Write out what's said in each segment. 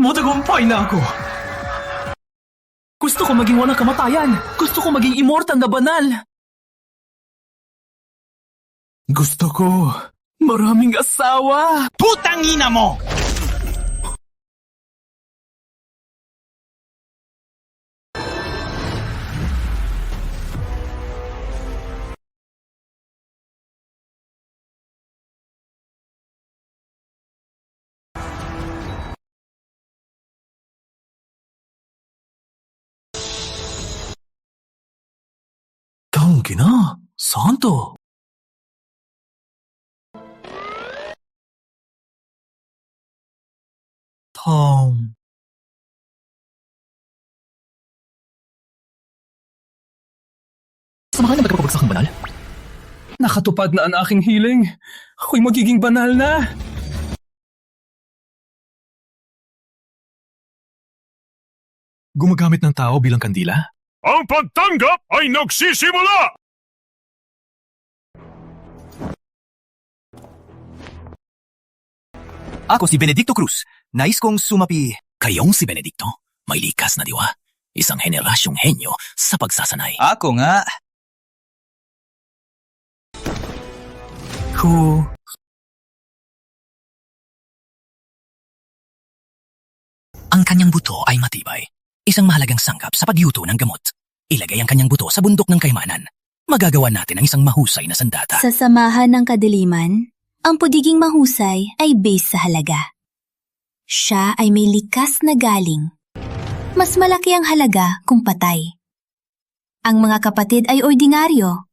Matagumpay na ako. Gusto ko maging walang kamatayan. Gusto ko maging immortal na banal. Gusto ko maraming asawa. Putang ina mo! Tangina, santo. Tom. Samahan na magkapabagsak ng banal? Nakatupad na ang aking hiling. Ako'y magiging banal na. Gumagamit ng tao bilang kandila? Ang pagtanggap ay nagsisimula! Ako si Benedicto Cruz. Nais kong sumapi. Kayong si Benedicto? May likas na diwa. Isang henerasyong henyo sa pagsasanay. Ako nga. Ang kanyang buto ay matibay. Isang mahalagang sangkap sa pagyuto ng gamot. Ilagay ang kanyang buto sa bundok ng kaymanan. Magagawa natin ang isang mahusay na sandata. Sa samahan ng kadiliman, ang pudiging mahusay ay base sa halaga. Siya ay may likas na galing. Mas malaki ang halaga kung patay. Ang mga kapatid ay ordinaryo.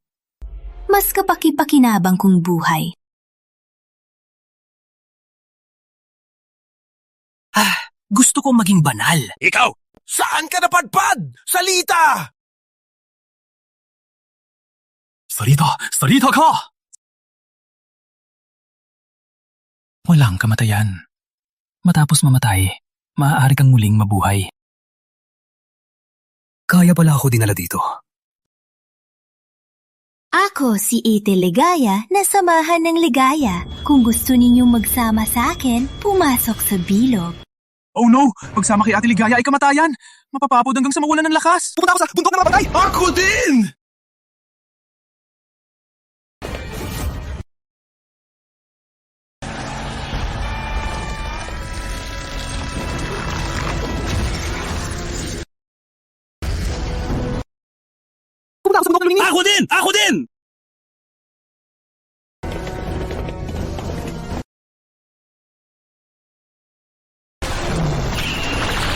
Mas kapaki-pakinabang kung buhay. Gusto kong maging banal. Ikaw, saan ka napadpad? Salita! Salita ka! Walang kamatayan. Matapos mamatay, maaari kang muling mabuhay. Kaya pala ako dinala dito. Ako si Ate Ligaya na samahan ng ligaya. Kung gusto ninyong magsama sa akin, pumasok sa bilog. Oh no! Pagsama kay Ate Ligaya ay kamatayan! Mapapapod hanggang sa mawalan ng lakas! Pupunta ako sa bundok na mapatay! Ako din! Pupunta ako sa bundok na linis! Ako din! Ako din!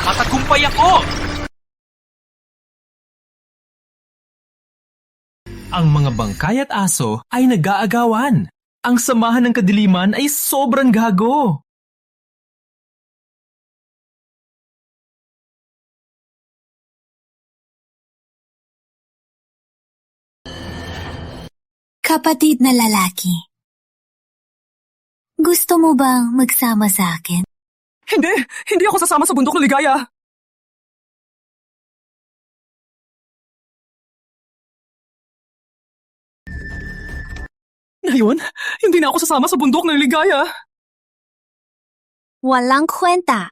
Matagumpay ako! Ang mga bangkay at aso ay nag-aagawan. Ang samahan ng kadiliman ay sobrang gago. Kapatid na lalaki. Gusto mo bang magsama sa akin? Hindi! Hindi ako sasama sa bundok ng ligaya! Ngayon, hindi na ako sasama sa bundok ng ligaya. Walang kwenta.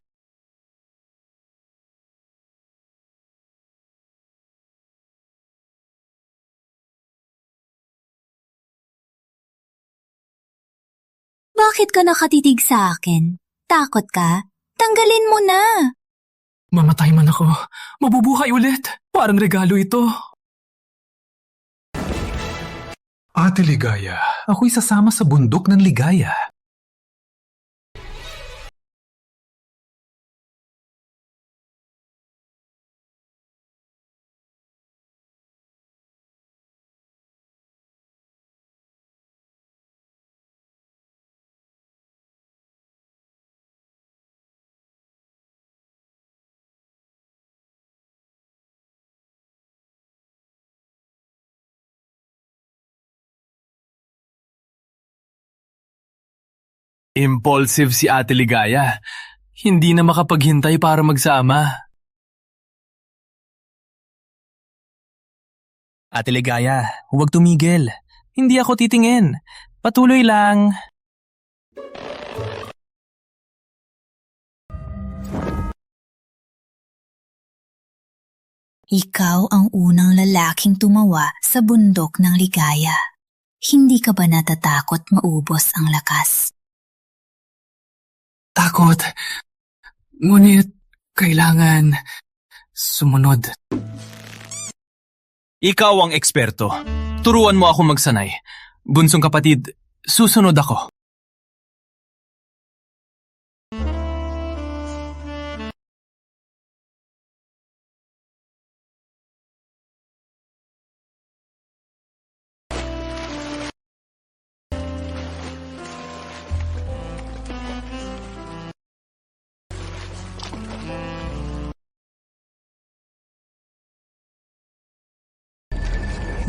Bakit ka nakatitig sa akin? Takot ka? Tanggalin mo na! Mamatay man ako, mabubuhay ulit. Parang regalo ito. Ate Ligaya, ako'y sasama sa bundok ng ligaya. Impulsive si Ate Ligaya. Hindi na makapaghintay para magsama. Ate Ligaya, huwag tumigil. Hindi ako titingin. Patuloy lang. Ikaw ang unang lalaking tumawa sa bundok ng ligaya. Hindi ka ba natatakot maubos ang lakas? Takot. Ngunit kailangan sumunod. Ikaw ang eksperto. Turuan mo ako magsanay. Bunsong kapatid, susunod ako.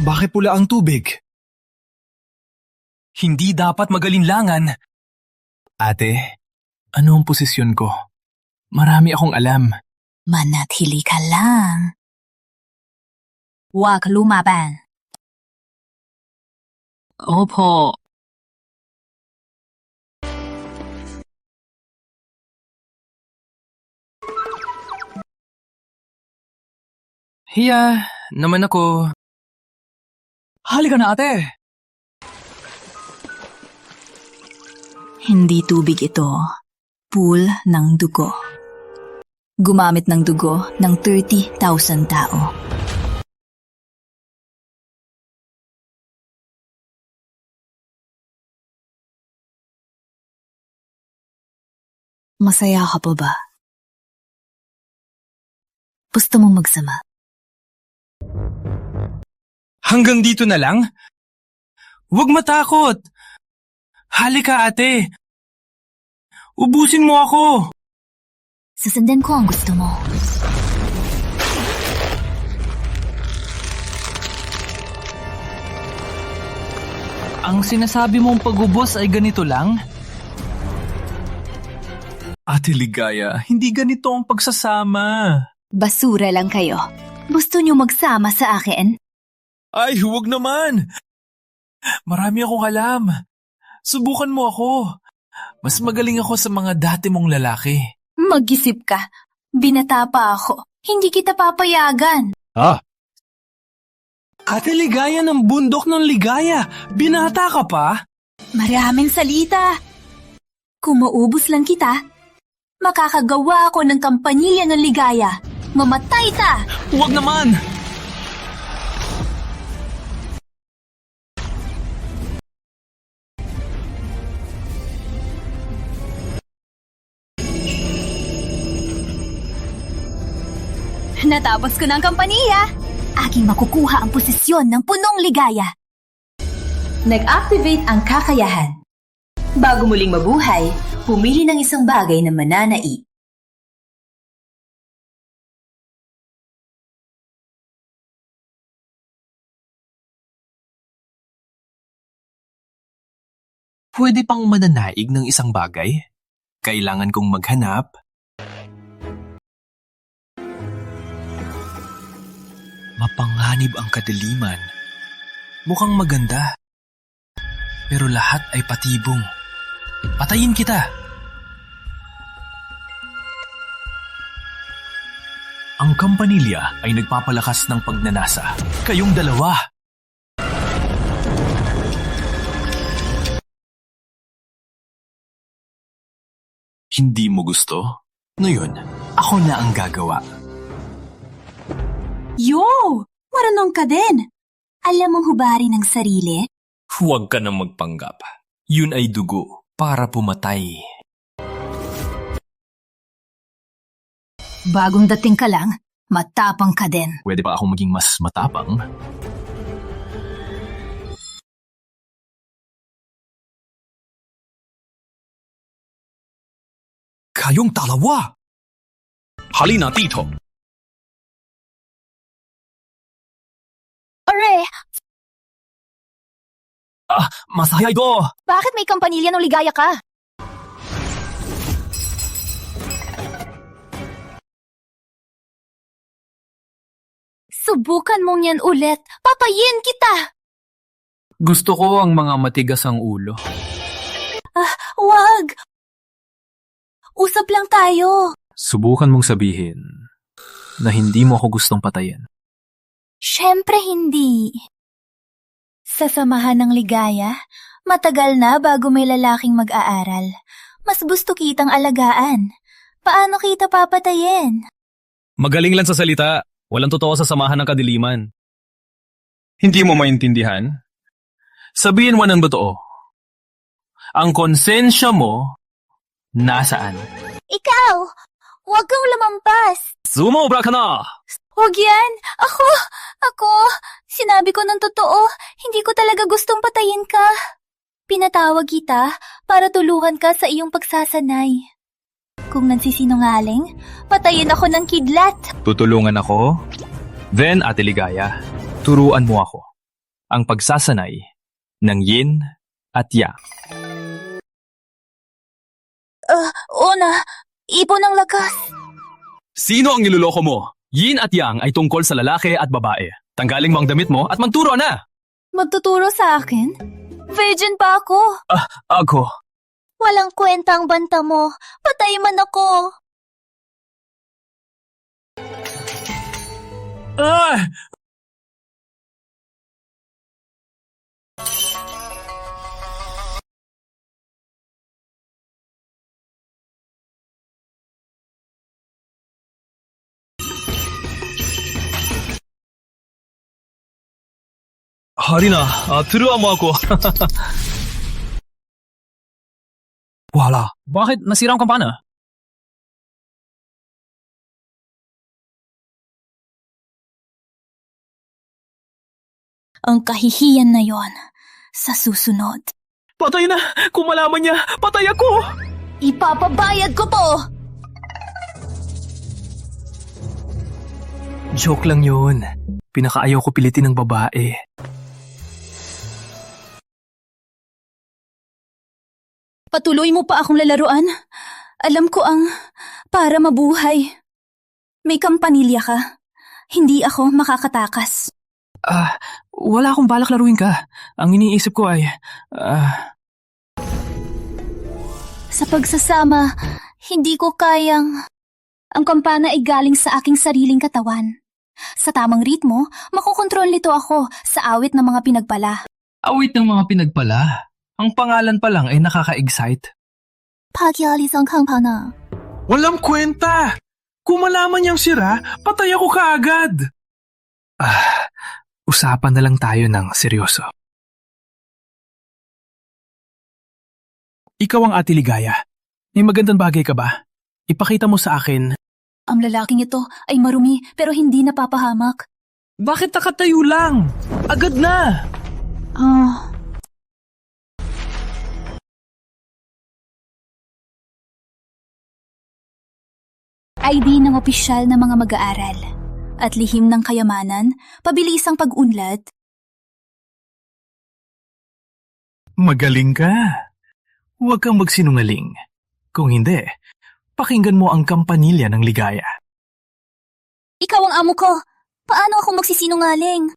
Bakit pula ang tubig? Hindi dapat magalinlangan. Ate, ano ang posisyon ko? Marami akong alam. Manatili ka lang. Huwag lumaban. Opo. Hiya, naman ako. Halika na, ate. Hindi tubig ito. Pool ng dugo. Gumamit ng dugo ng 30,000 tao. Masaya ka pa ba? Gusto mong magsama? Hanggang dito na lang? Huwag matakot. Halika, ate. Ubusin mo ako. Susundan ko ang gusto mo. Ang sinasabi mong pag-ubos ay ganito lang? Ate Ligaya, hindi ganito ang pagsasama. Basura lang kayo. Gusto niyo magsama sa akin? Ay, huwag naman. Marami akong alam. Subukan mo ako. Mas magaling ako sa mga dati mong lalaki. Mag-isip ka. Binata pa ako. Hindi kita papayagan. Ate Ligaya ng bundok ng ligaya. Binata ka pa? Maraming salita. Kung maubos lang kita, makakagawa ako ng kampanilya ng ligaya. Mamatay ka! Huwag naman! Natapos ko ng kampanya. Aking makukuha ang posisyon ng punong ligaya. Nag-activate ang kakayahan. Bago muling mabuhay, pumili ng isang bagay na mananai. Pwede pang mananaig ng isang bagay? Kailangan kong maghanap. Mapanganib ang kadiliman. Mukhang maganda. Pero lahat ay patibong. Patayin kita! Ang kampanilya ay nagpapalakas ng pagnanasa. Kayong dalawa! Hindi mo gusto? Ngayon, ako na ang gagawa. Yo! Marunong ka din! Alam mong hubari ng sarili? Huwag ka nang magpanggap. Yun ay dugo para pumatay. Bagong dating ka lang, matapang ka din. Pwede pa akong maging mas matapang? Kayong dalawa! Halina dito! Are! Masaya ito! Bakit may kampanilya ng ligaya ka? Subukan mong yan ulit. Papayin kita! Gusto ko ang mga matigas ang ulo. Wag! Usap lang tayo. Subukan mong sabihin, na hindi mo ako gustong patayin? Siyempre hindi. Sa samahan ng ligaya, matagal na bago may lalaking mag-aaral. Mas gusto kitang alagaan. Paano kita papatayin? Magaling lang sa salita. Walang totoo sa samahan ng kadiliman. Hindi mo maintindihan? Sabihin mo ng totoo. Ang konsensya mo, nasaan? Ikaw! Huwag kang lumampas! Sumobra ka na! Huwag yan! Ako! Sinabi ko ng totoo, hindi ko talaga gustong patayin ka. Pinatawag kita para tulungan ka sa iyong pagsasanay. Kung nagsisinungaling, patayin ako ng kidlat. Tutulungan ako? Then, Ate Ligaya, turuan mo ako ang pagsasanay ng yin at yang. Una, ipon ng lakas. Sino ang niloloko mo? Yin at yang ay tungkol sa lalaki at babae. Tanggalin mo ang damit mo at magturo na! Magtuturo sa akin? Virgin pa ako. Ako. Walang kwenta ang banta mo. Patay man ako. Ah! Harina, turuan mo ako. Wala. Bakit nasira ang kampana? Ang kahihiyan na yon sa susunod. Patay na! Kung malaman niya, patay ako! Ipapabayad ko po! Joke lang yun. Pinakaayaw ko pilitin ng babae. Patuloy mo pa akong lalaruan? Alam ko ang para mabuhay. May kampanilya ka. Hindi ako makakatakas. Wala akong balak laruin ka. Ang iniisip ko ay... Sa pagsasama, hindi ko kayang... Ang kampana ay galing sa aking sariling katawan. Sa tamang ritmo, makokontrol nito ako sa awit ng mga pinagpala. Awit ng mga pinagpala. Ang pangalan pa lang ay nakaka-excite. Pagyalis ang kampana. Walang kwenta! Kung malaman niyang sira, patay ako kaagad! Usapan na lang tayo ng seryoso. Ikaw ang Ate Ligaya. May magandang bagay ka ba? Ipakita mo sa akin. Ang lalaking ito ay marumi pero hindi napapahamak. Bakit nakatayo lang? Agad na! ID ng opisyal na mga mag-aaral at lihim ng kayamanan, pabilisang pag-unlad. Magaling ka. Huwag kang magsinungaling. Kung hindi, pakinggan mo ang kampanilya ng ligaya. Ikaw ang amo ko. Paano ako magsisinungaling?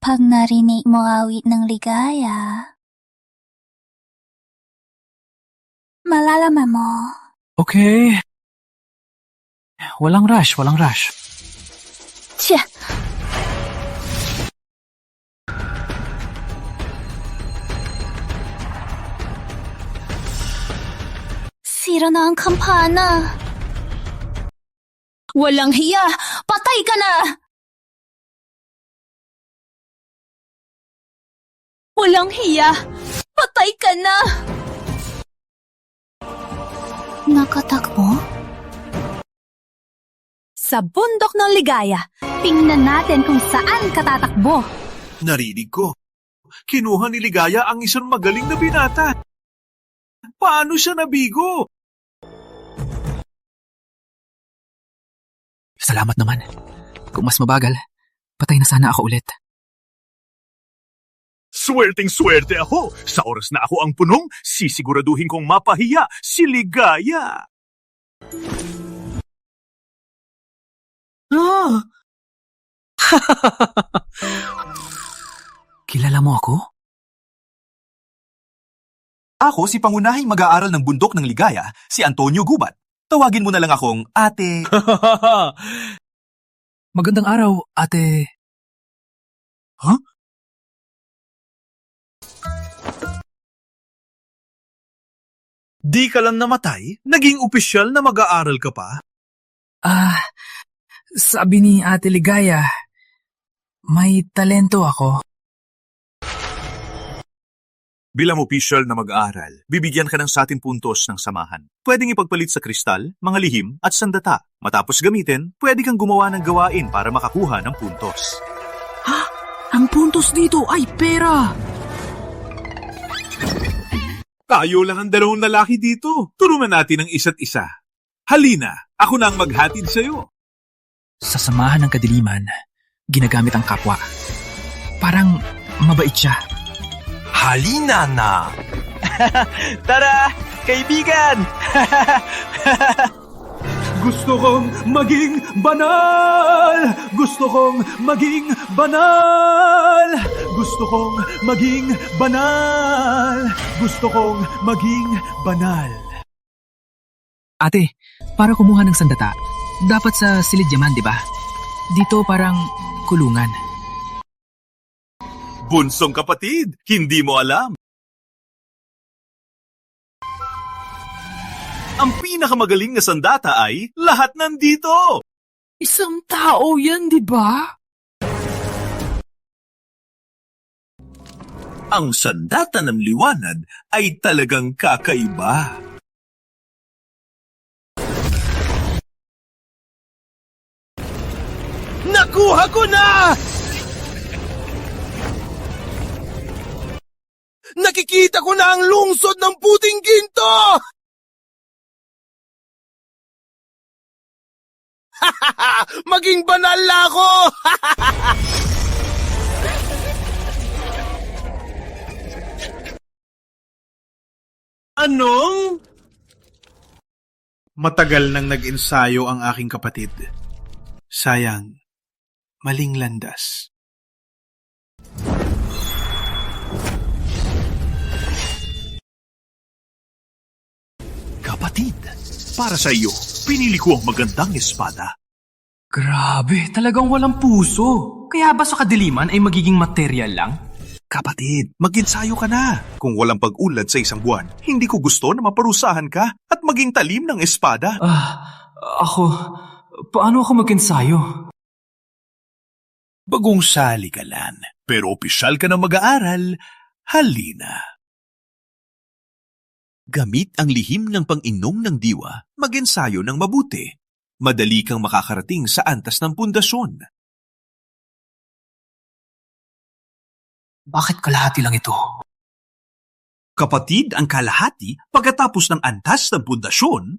Pag narinig mo awit ng ligaya, malalaman mo. Okay. Walang rush. Tiya! Sira na ang kampana. Walang hiya! Patay ka na! Walang hiya! Patay ka na! Nakatakbo? Sa bundok ng ligaya, tingnan natin kung saan katatakbo. Narinig ko. Kinuha ni Ligaya ang isang magaling na binata. Paano siya nabigo? Salamat naman. Kung mas mabagal, patay na sana ako ulit. Swerteng-swerte ako. Sa oras na ako ang punong, sisiguraduhin kong mapahiya si Ligaya. Kilala mo ako? Ako si pangunahing mag-aaral ng bundok ng ligaya, si Antonio Gubat. Tawagin mo na lang akong ate. Magandang araw, ate. Di ka lang namatay? Naging opisyal na mag-aaral ka pa? Sabi ni Ate Ligaya, may talento ako. Bilang opisyal na mag-aaral, bibigyan ka ng 10 puntos ng samahan. Pwedeng ipagpalit sa kristal, mga lihim at sandata. Matapos gamitin, pwede kang gumawa ng gawain para makakuha ng puntos. Ang puntos dito ay pera! Tayo lang ang dalawang lalaki dito. Tulungan natin ang isa't isa. Halina, ako na ang maghatid sa'yo. Sa samahan ng kadiliman, ginagamit ang kapwa. Parang mabait siya. Halina na! Tara, kaibigan! Gusto kong maging banal! Gusto kong maging banal! Gusto kong maging banal! Gusto kong maging banal! Ate, para kumuha ng sandata, dapat sa silid yaman, di ba? Dito parang kulungan. Bunsong kapatid, hindi mo alam. Ang pinakamagaling na sandata ay lahat nandito! Isang tao yan, di ba? Ang sandata ng liwanag ay talagang kakaiba. Nakuha ko na! Nakikita ko na ang lungsod ng puting ginto! Maging banal na ako! Anong? Matagal nang nag-ensayo ang aking kapatid. Sayang, maling landas. Kapatid, para sa iyo, pinili ko ang magandang espada. Grabe, talagang walang puso. Kaya ba sa kadiliman ay magiging material lang? Kapatid, mag-ensayo ka na. Kung walang pag-unlad sa isang buwan, hindi ko gusto na maparusahan ka at maging talim ng espada. Paano ako mag-ensayo? Bagong sali ka lang, pero opisyal ka na mag-aaral, halina. Gamit ang lihim ng pang-inom ng diwa, mag-ensayo ng mabuti. Madali kang makakarating sa antas ng pundasyon. Bakit kalahati lang ito? Kapatid, ang kalahati pagkatapos ng antas ng pundasyon.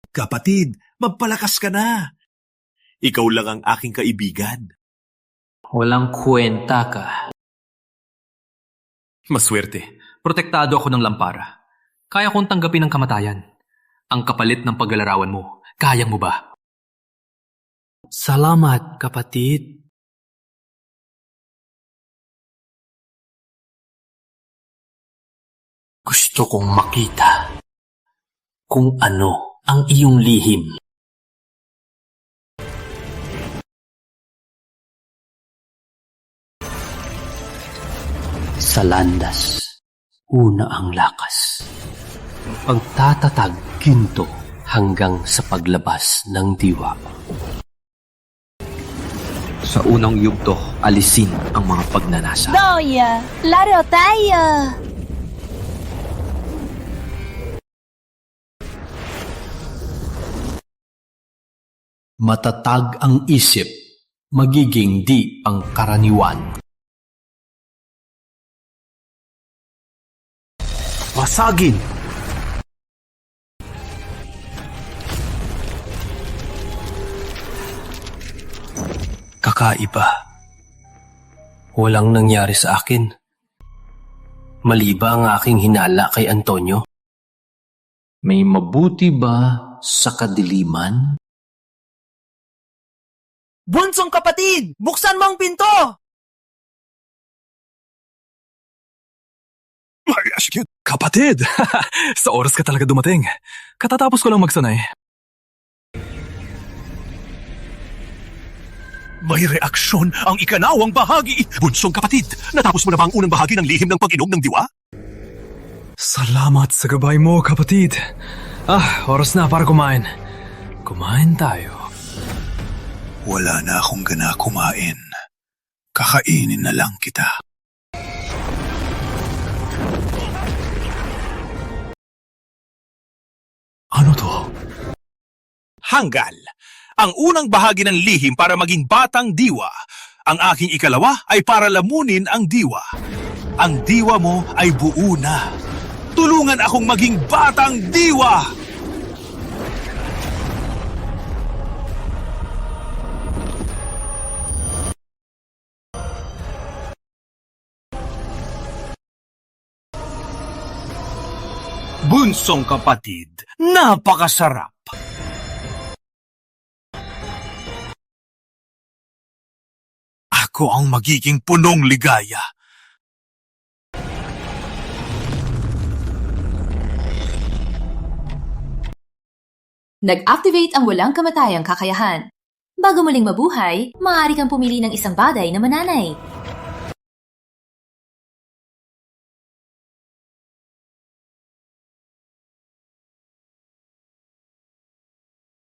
Kapatid, magpalakas ka na. Ikaw lang ang aking kaibigan. Walang kwenta ka. Maswerte. Protektado ako ng lampara. Kaya kong tanggapin ang kamatayan. Ang kapalit ng paglalarawan mo. Kayang mo ba? Salamat, kapatid. Gusto kong makita kung ano ang iyong lihim. Sa landas, una ang lakas. Pagtatatag ginto hanggang sa paglabas ng diwa. Sa unang yugto, alisin ang mga pagnanasa. Doya, laro tayo! Matatag ang isip, magiging di ang karaniwan. Basagin! Kakaiba. Walang nangyari sa akin. Mali ba ang aking hinala kay Antonio? May mabuti ba sa kadiliman? Bunsong kapatid! Buksan mo ang pinto! Kapatid! Sa oras ka talaga dumating. Katatapos ko lang magsanay. May reaksyon ang ikanawang bahagi. Bunsong kapatid, natapos mo na ba ang unang bahagi ng lihim ng pag-inom ng diwa? Salamat sa gabay mo, kapatid. Oras na para kumain. Kumain tayo. Wala na akong gana kumain. Kakainin na lang kita. Ano to? Hanggal. Ang unang bahagi ng lihim para maging batang diwa. Ang aking ikalawa ay para lamunin ang diwa. Ang diwa mo ay buo na. Tulungan akong maging batang diwa! Bunsong kapatid, napakasarap! Ako ang magiging punong ligaya. Nag-activate ang walang kamatayang kakayahan. Bago muling mabuhay, maaari kang pumili ng isang bagay na mananay.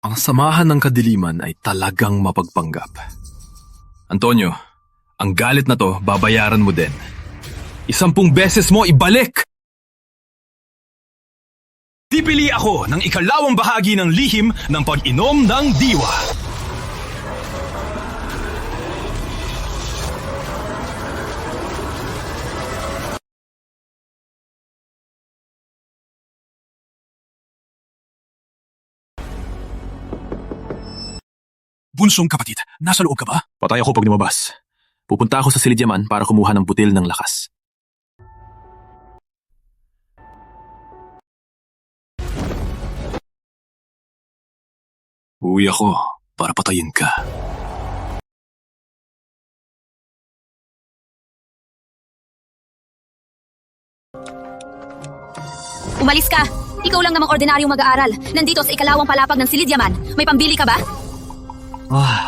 Ang samahan ng kadiliman ay talagang mapagpanggap. Antonio, ang galit na to, babayaran mo din. 10 beses mo ibalik! Pipili ako ng ikalawang bahagi ng lihim ng pag-inom ng diwa. Bunsong kapatid, nasa loob ka ba? Patay ako pag lumabas. Pupunta ako sa Silidyaman para kumuha ng butil ng lakas. Uwi ako para patayin ka. Umalis ka! Ikaw lang namang ordinaryong mag-aaral. Nandito sa ikalawang palapag ng Silidyaman. May pambili ka ba?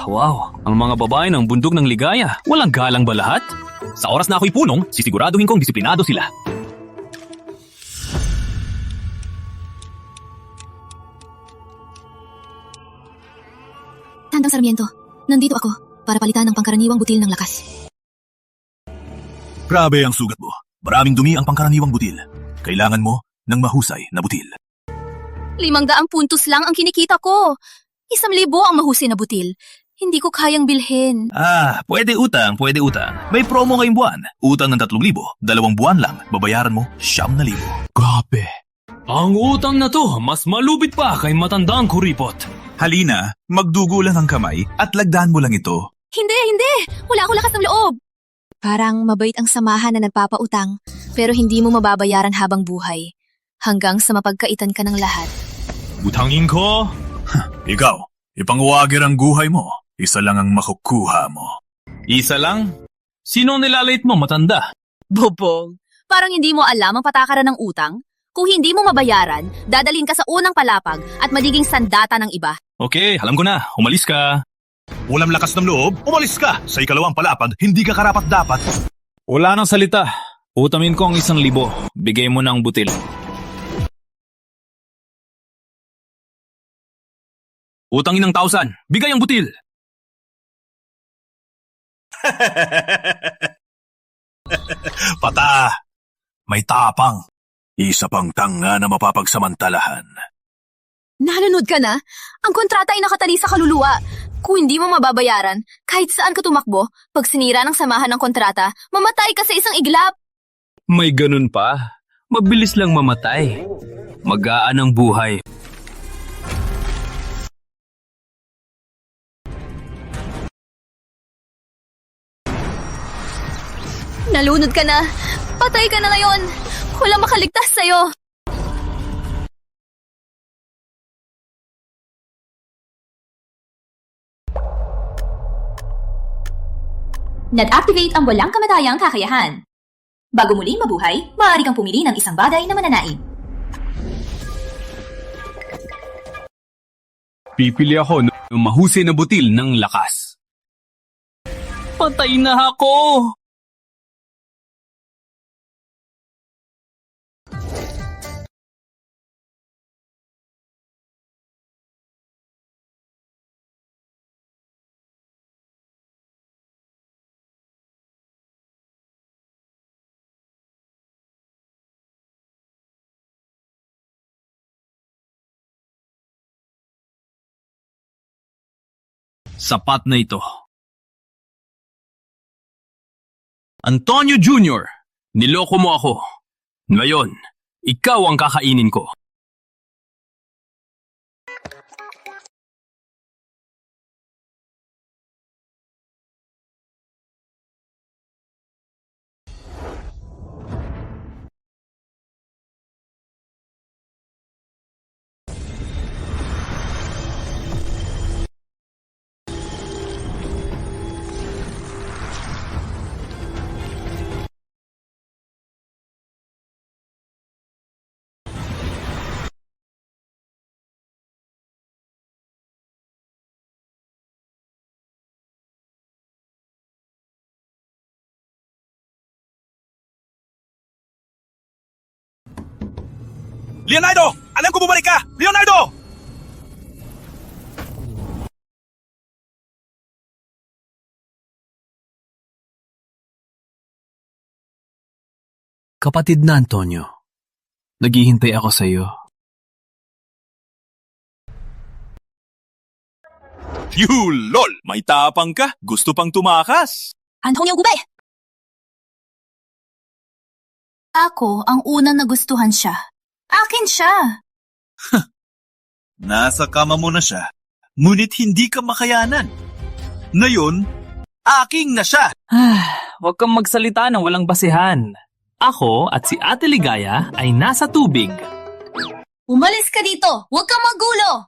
Wow. Ang mga babae ng bundok ng ligaya, walang galang ba lahat? Sa oras na ako'y punong, sisiguraduhin kong disiplinado sila. Tandang Sarmiento, nandito ako para palitan ng pangkaraniwang butil ng lakas. Grabe ang sugat mo. Maraming dumi ang pangkaraniwang butil. Kailangan mo ng mahusay na butil. 500 puntos lang ang kinikita ko. 1,000 ang mahusay na butil. Hindi ko kayang bilhin. Pwede utang. May promo ngayong buwan. Utang ng 3,000, 2 buwan lang. Babayaran mo 9,000. Grabe. Ang utang na to, mas malupit pa kay matandang kuripot. Halina, magdugo lang ang kamay at lagdan mo lang ito. Hindi! Wala akong lakas ng loob. Parang mabait ang samahan na nagpapautang, pero hindi mo mababayaran habang buhay. Hanggang sa mapagkaitan ka ng lahat. Utangin ko? Ikaw, ipanguwagir ang guhay mo. Isa lang ang makukuha mo. Isa lang? Sino nilalait mo, matanda? Bobong, parang hindi mo alam ang patakaran ng utang? Kung hindi mo mabayaran, dadalhin ka sa unang palapag at magiging sandata ng iba. Okay, alam ko na. Umalis ka. Walang lakas ng loob, umalis ka. Sa ikalawang palapag, hindi ka karapat-dapat. Wala nang salita. Utamin ko ang 1,000. Bigay mo ng butil. Utangin ng 1,000. Bigay ang butil. Pata, may tapang. Isa pang tanga na mapapagsamantalahan. Nalunod ka na? Ang kontrata ay nakatali sa kaluluwa. Kung hindi mo mababayaran, kahit saan ka tumakbo, pag sinira ng samahan ng kontrata, mamatay ka sa isang iglap. May ganun pa. Mabilis lang mamatay. Magaan ang buhay. Nalunod ka na. Patay ka na ngayon. Walang makaligtas sa'yo. Nag-activate ang walang kamatayang kakayahan. Bago muling mabuhay, maaari kang pumili ng isang bagay na mananaig. Pipili ako ng mahusay na butil ng lakas. Patay na ako! Sapat na ito. Antonio Jr., niloko mo ako. Ngayon, ikaw ang kakainin ko. Leonardo! Alam ko bumalik ka! Leonardo! Kapatid na Antonio, naghihintay ako sa iyo. Lol! May tapang ka! Gusto pang tumakas! Antonio Gubay! Ako ang unang nagustuhan siya. Akin siya. Nasa kama mo na siya, ngunit hindi ka makayanan. Ngayon, aking na siya! Huwag kang magsalita ng walang basihan. Ako at si Ate Ligaya ay nasa tubig. Umalis ka dito! Huwag kang magulo!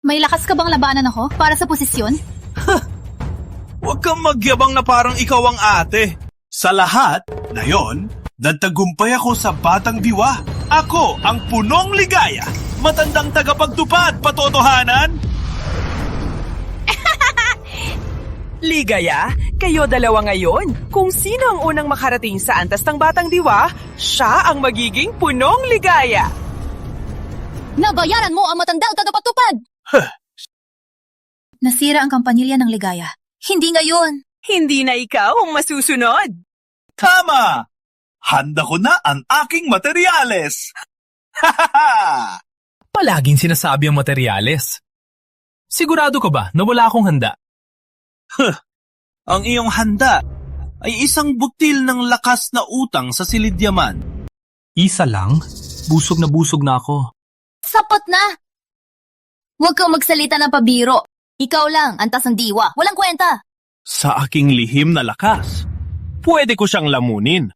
May lakas ka bang labanan ako para sa posisyon? Huwag kang magyabang na parang ikaw ang ate. Sa lahat, ngayon, nagtagumpay ako sa Batang Diwa. Ako ang punong ligaya. Matandang tagapagtupad, patotohanan. Ligaya, kayo dalawa ngayon. Kung sino ang unang makarating sa antas ng Batang Diwa, siya ang magiging punong ligaya. Nabayaran mo ang matandang tagapagtupad! Nasira ang kampanyilya ng ligaya. Hindi ngayon. Hindi na ikaw ang masusunod. Tama! Handa ko na ang aking materyales. Palaging sinasabi ang materyales. Sigurado ka ba na wala akong handa? Ang iyong handa ay isang butil ng lakas na utang sa silidyaman. Isa lang? Busog na ako. Sapat na! Huwag kang magsalita ng pabiro. Ikaw lang, antas ng diwa. Walang kwenta. Sa aking lihim na lakas, pwede ko siyang lamunin.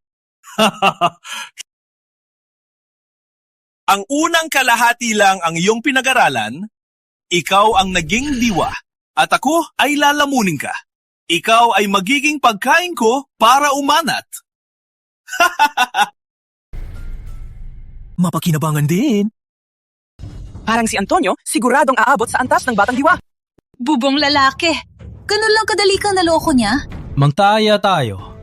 Ang unang kalahati lang ang iyong pinag-aralan, ikaw ang naging diwa, at ako ay lalamunin ka. Ikaw ay magiging pagkain ko para umanat. Mapakinabangan din. Parang si Antonio, siguradong aabot sa antas ng Batang Diwa. Bubong lalaki. Ganun lang kadali kang naloko niya. Mangtaya tayo.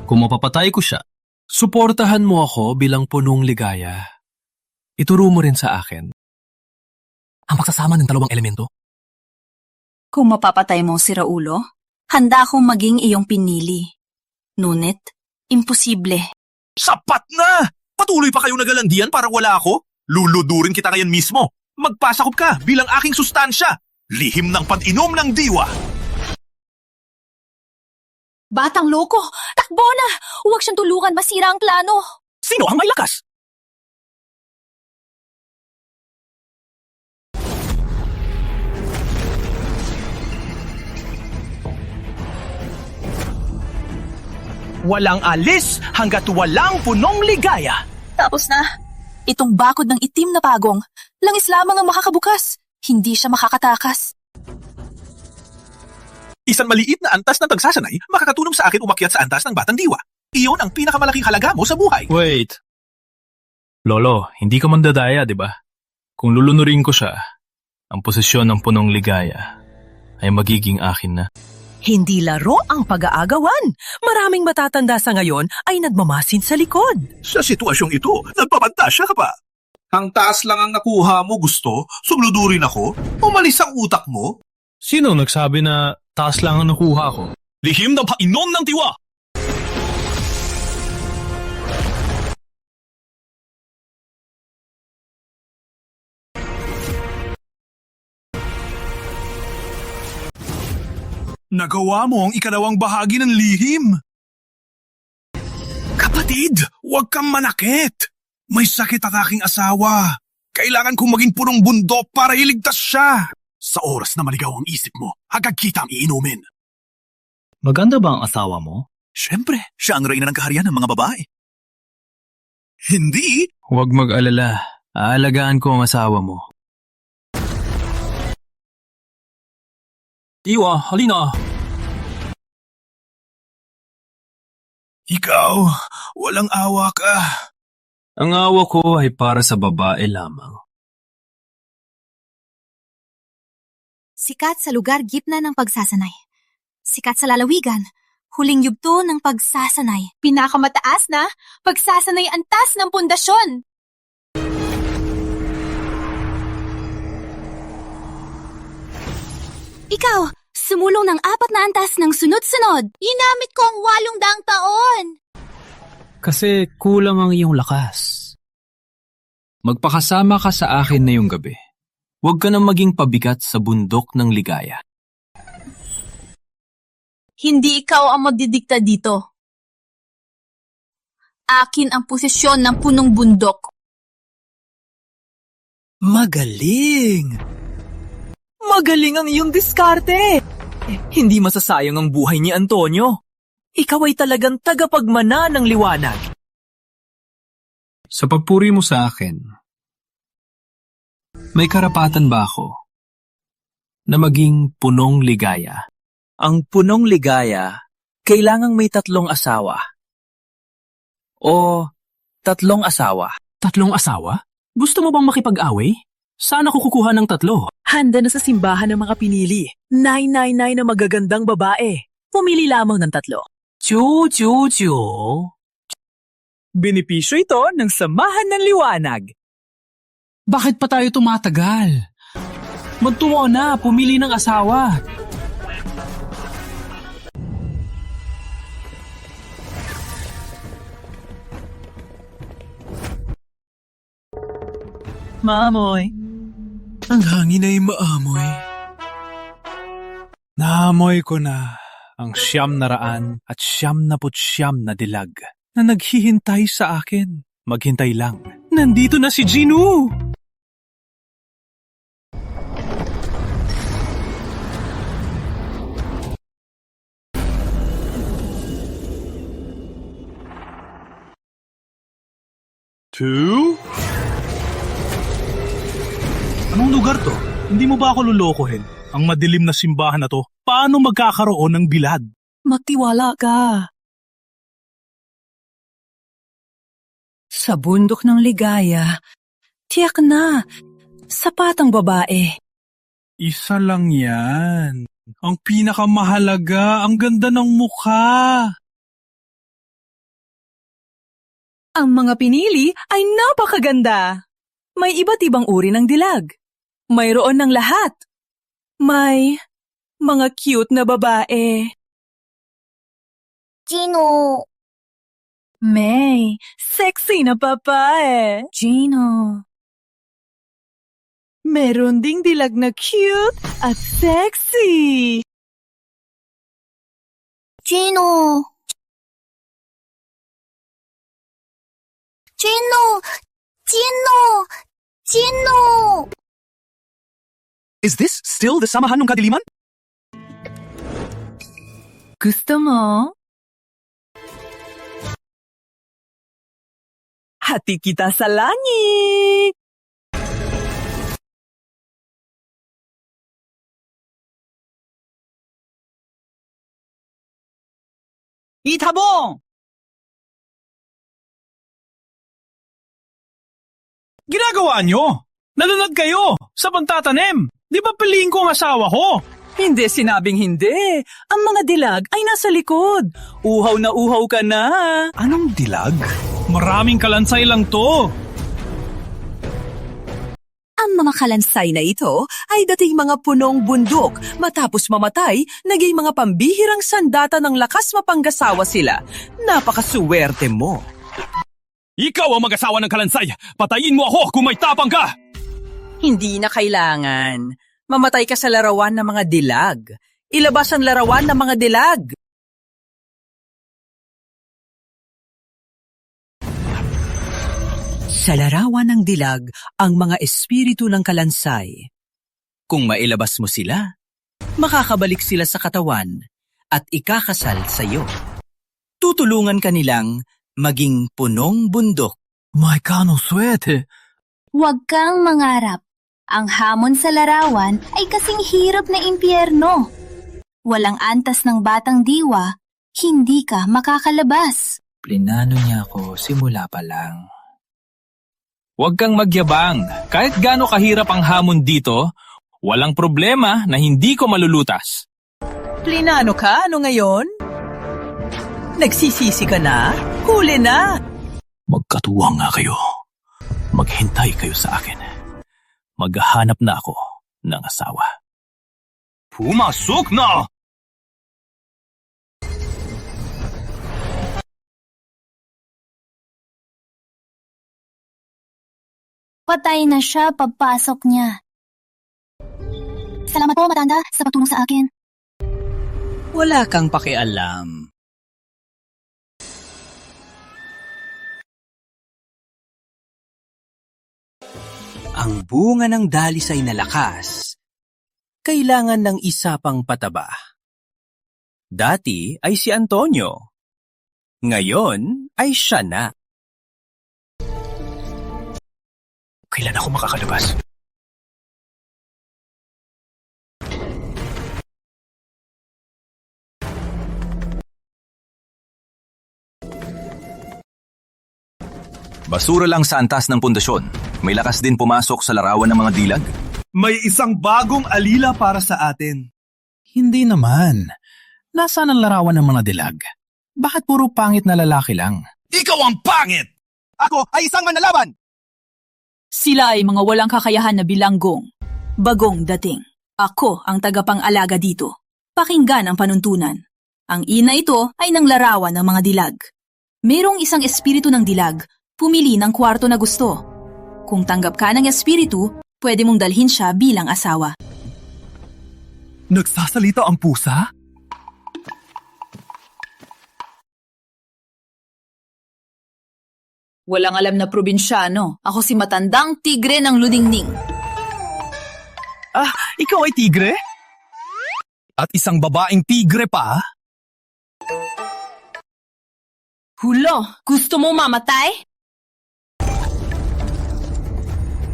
Kung mapapatay ko siya, suportahan mo ako bilang punong ligaya. Ituro mo rin sa akin Ang pagsasama ng dalawang elemento. Kung mapapatay mo si Raulo, handa akong maging iyong pinili. Ngunit, imposible. Sapat na! Patuloy pa kayong nagalandian para wala ako? Luludurin kita ngayon mismo. Magpasakop ka bilang aking sustansya. Lihim ng pag-inom ng diwa. Batang loko! Takbo na! Huwag siyang tulungan, masira ang plano. Sino ang may lakas? Walang alis hanggat walang punong ligaya. Tapos na. Itong bakod ng itim na pagong, langis lamang ang makakabukas. Hindi siya makakatakas. Isang maliit na antas ng tagsasanay makakatulong sa akin umakyat sa antas ng Batang Diwa. Iyon ang pinakamalaking halaga mo sa buhay. Wait. Lolo, hindi ka mandadaya, di ba? Kung lulunurin ko siya, ang posisyon ng punong ligaya ay magiging akin na. Hindi laro ang pag-aagawan. Maraming matatanda sa ngayon ay nagmamasin sa likod. Sa sitwasyong ito, nagpapantasya ka pa. Ang taas lang ang nakuha mo, gusto? Sumludurin ako? Umalis ang utak mo? Sino nagsabi na taas lang ang nakuha ko? Lihim ng Panginoon ng Diwa! Nagawa mo ang ikalawang bahagi ng lihim. Kapatid, huwag kang manakit. May sakit ang aking asawa. Kailangan kong maging punong bundok para iligtas siya. Sa oras na maligaw ang isip mo, agad kita ang iinumin. Maganda ba ang asawa mo? Siyempre, siya ang reyna ng kaharian ng mga babae. Hindi. Huwag mag-alala. Aalagaan ko ang asawa mo. Diwa, halina. Ikaw, walang awa ka. Ang awa ko ay para sa babae lamang. Sikat sa lugar gitna ng pagsasanay. Sikat sa lalawigan. Huling yugto ng pagsasanay. Pinakamataas na pagsasanay antas ng pundasyon. Ikaw, sumulong ng 4 na antas ng sunod-sunod. Ginamit ko ang 800 taon. Kasi kulang ang iyong lakas. Magpakasama ka sa akin na yung gabi. Huwag ka nang maging pabigat sa bundok ng ligaya. Hindi ikaw ang magdidikta dito. Akin ang posisyon ng punong bundok. Magaling! Magaling ang iyong diskarte! Hindi masasayang ang buhay ni Antonio. Ikaw ay talagang tagapagmana ng liwanag. Sa pagpuri mo sa akin, may karapatan ba ako na maging punong ligaya? Ang punong ligaya, kailangang may 3 asawa. O 3 asawa. 3 asawa? Gusto mo bang makipag-away? Saan ako kukuha ng 3? Handa na sa simbahan ng mga pinili. 999 na magagandang babae. Pumili lamang ng 3. Chu. Benepisyo ito ng Samahan ng Liwanag. Bakit pa tayo tumatagal? Magtungo na, pumili ng asawa. Maamoy. Ang hangin ay maamoy. Naamoy ko na ang 900 at 99 na dilag na naghihintay sa akin. Maghintay lang. Nandito na si Ginu! Two? Anong lugar to? Hindi mo ba ako lulokohin? Ang madilim na simbahan na to, paano magkakaroon ng bilad? Magtiwala ka. Sa bundok ng ligaya, tiyak na, sapat ang babae. Isa lang yan. Ang pinakamahalaga, ang ganda ng mukha. Ang mga pinili ay napakaganda. May iba't ibang uri ng dilag. Mayroon ng lahat. May mga cute na babae. Gino. May sexy na babae. Gino. Meron ding dilag na cute at sexy. Gino. Gino. Is this still the Samahan ng Kadiliman? Gusto mo? Hati kita sa langit! Itabong! ginagawa nyo? Nalunod kayo sa pagtatanim. Di ba piliin ko ang asawa ko? Hindi sinabing hindi. Ang mga dilag ay nasa likod. Uhaw na uhaw ka na. Anong dilag? Maraming kalansay lang to. Ang mga kalansay na ito ay dating mga punong bundok. Matapos mamatay, naging mga pambihirang sandata ng lakas mapanggasawa sila. Napakasuwerte mo. Ikaw ang mag-asawa ng kalansay. Patayin mo ako kung may tapang ka. Hindi na kailangan. Mamatay ka sa larawan ng mga dilag. Ilabas ang larawan ng mga dilag. Sa larawan ng dilag, ang mga espiritu ng kalansay. Kung mailabas mo sila, makakabalik sila sa katawan at ikakasal sa iyo. Tutulungan ka nilang maging punong bundok. May kanong swerte. Huwag kang mangarap. Ang hamon sa larawan ay kasing hirap na impyerno. Walang antas ng batang diwa, hindi ka makakalabas. Plinano niya ako simula pa lang. Huwag kang magyabang. Kahit gaano kahirap ang hamon dito, walang problema na hindi ko malulutas. Plinano ka? Ano ngayon? Nagsisisi ka na? Huli na! Magkatuwang nga kayo. Maghintay kayo sa akin. Maghahanap na ako ng asawa. Pumasok na! Patay na siya pagpasok niya. Salamat po, matanda, sa pagtulong sa akin. Wala kang pakialam. Ang bunga ng dalisay na lakas, kailangan ng isa pang pataba. Dati ay si Antonio. Ngayon ay siya na. Kailan ako makakalabas? Basura lang sa antas ng pundasyon. May lakas din pumasok sa larawan ng mga dilag. May isang bagong alila para sa atin. Hindi naman. Nasaan ang larawan ng mga dilag? Bakit puro pangit na lalaki lang? Ikaw ang pangit! Ako ay isang manlalaban! Sila ay mga walang kakayahan na bilanggong. Bagong dating. Ako ang tagapang-alaga dito. Pakinggan ang panuntunan. Ang ina ito ay ng larawan ng mga dilag. Merong isang espiritu ng dilag, pumili ng kwarto na gusto. Kung tanggap ka ng espiritu, pwede mong dalhin siya bilang asawa. Nagsasalita ang pusa? Walang alam na probinsyano. Ako si matandang tigre ng Ludingning. Ah, ikaw ay tigre? At isang babaeng tigre pa? Hulo, gusto mo mamatay?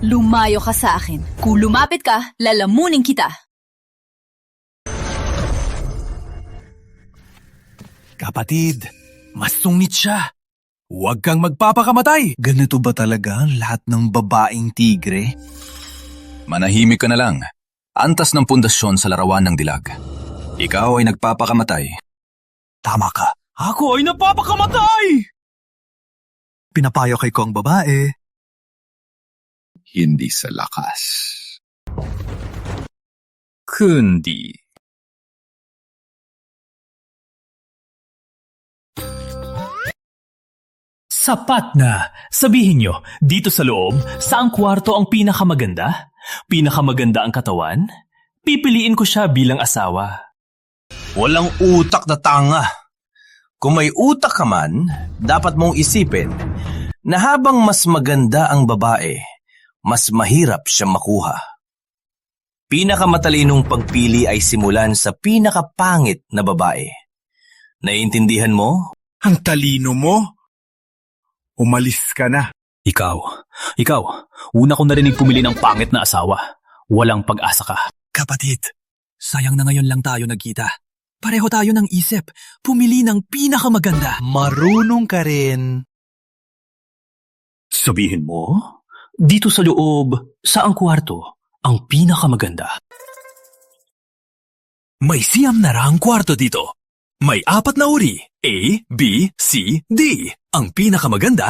Lumayo ka sa akin. Kung lumapit ka, lalamunin kita. Kapatid, mas sungit siya. Huwag kang magpapakamatay. Ganito ba talaga ang lahat ng babaeng tigre? Manahimik ka na lang. Antas ng pundasyon sa larawan ng dilag. Ikaw ay nagpapakamatay. Tama ka. Ako ay napapakamatay! Pinapayo kay ko ang babae. Hindi sa lakas. Kundi Sapat na. Sabihin nyo, dito sa loob, saang kwarto ang pinakamaganda? Pinakamaganda ang katawan? Pipiliin ko siya bilang asawa. Walang utak na tanga. Kung may utak ka man, dapat mong isipin na habang mas maganda ang babae, mas mahirap siya makuha. Pinakamatalinong pagpili ay simulan sa pinakapangit na babae. Naiintindihan mo? Ang talino mo? Umalis ka na. Ikaw, una ko narinig pumili ng pangit na asawa. Walang pag-asa ka. Kapatid, sayang na ngayon lang tayo nagkita. Pareho tayo ng isip. Pumili ng pinakamaganda. Marunong ka rin. Sabihin mo, Dito sa loob, saang kwarto ang pinakamaganda? May siyam na raang kwarto dito. May 4 na uri, A, B, C, D. Ang pinakamaganda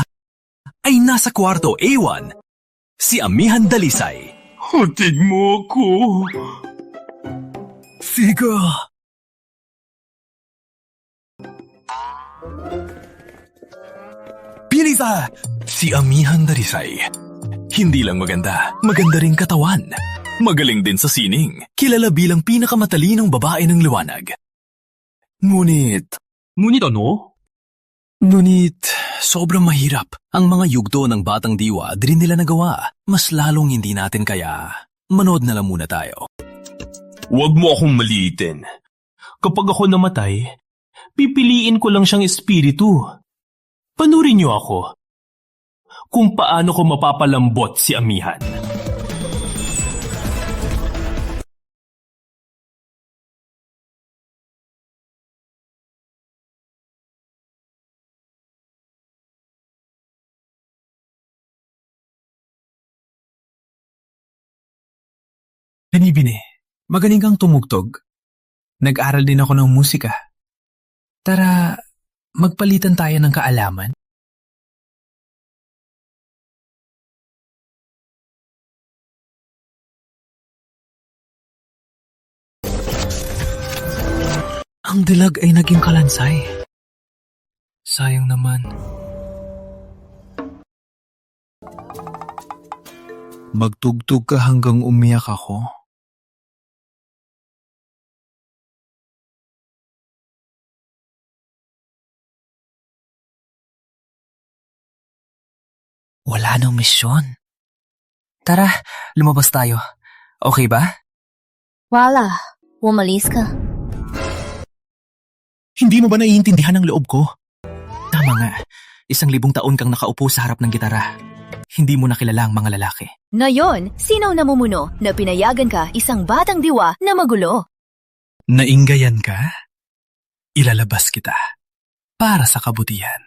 ay nasa kwarto A1, si Amihan Dalisay. Hatid mo ako. Sige. Pinisa! Si Amihan Dalisay. Hindi lang maganda, maganda ring katawan. Magaling din sa sining, kilala bilang pinakamatalinong babae ng liwanag. Ngunit ano? sobrang mahirap. Ang mga yugto ng Batang Diwa di rin nila nagawa. Mas lalong hindi natin kaya. Manood na lang muna tayo. Huwag mo akong maliitin. Kapag ako namatay, pipiliin ko lang siyang espiritu. Panurin niyo ako kung paano ko mapapalambot si Amihan. Binibini, magaling kang tumugtog. Nag-aral din ako ng musika. Tara, magpalitan tayo ng kaalaman. Ang dilag ay naging kalansay. Sayang naman. Magtugtog ka hanggang umiyak ako. Wala nang misyon. Tara, lumabas tayo. Okay ba? Wala, umalis ka. Hindi mo ba naiintindihan ang loob ko? Tama nga, 1,000 taon kang nakaupo sa harap ng gitara. Hindi mo nakilala ang mga lalaki. Ngayon, sino namumuno na pinayagan ka isang batang diwa na magulo? Nainggayan ka? Ilalabas kita para sa kabutihan.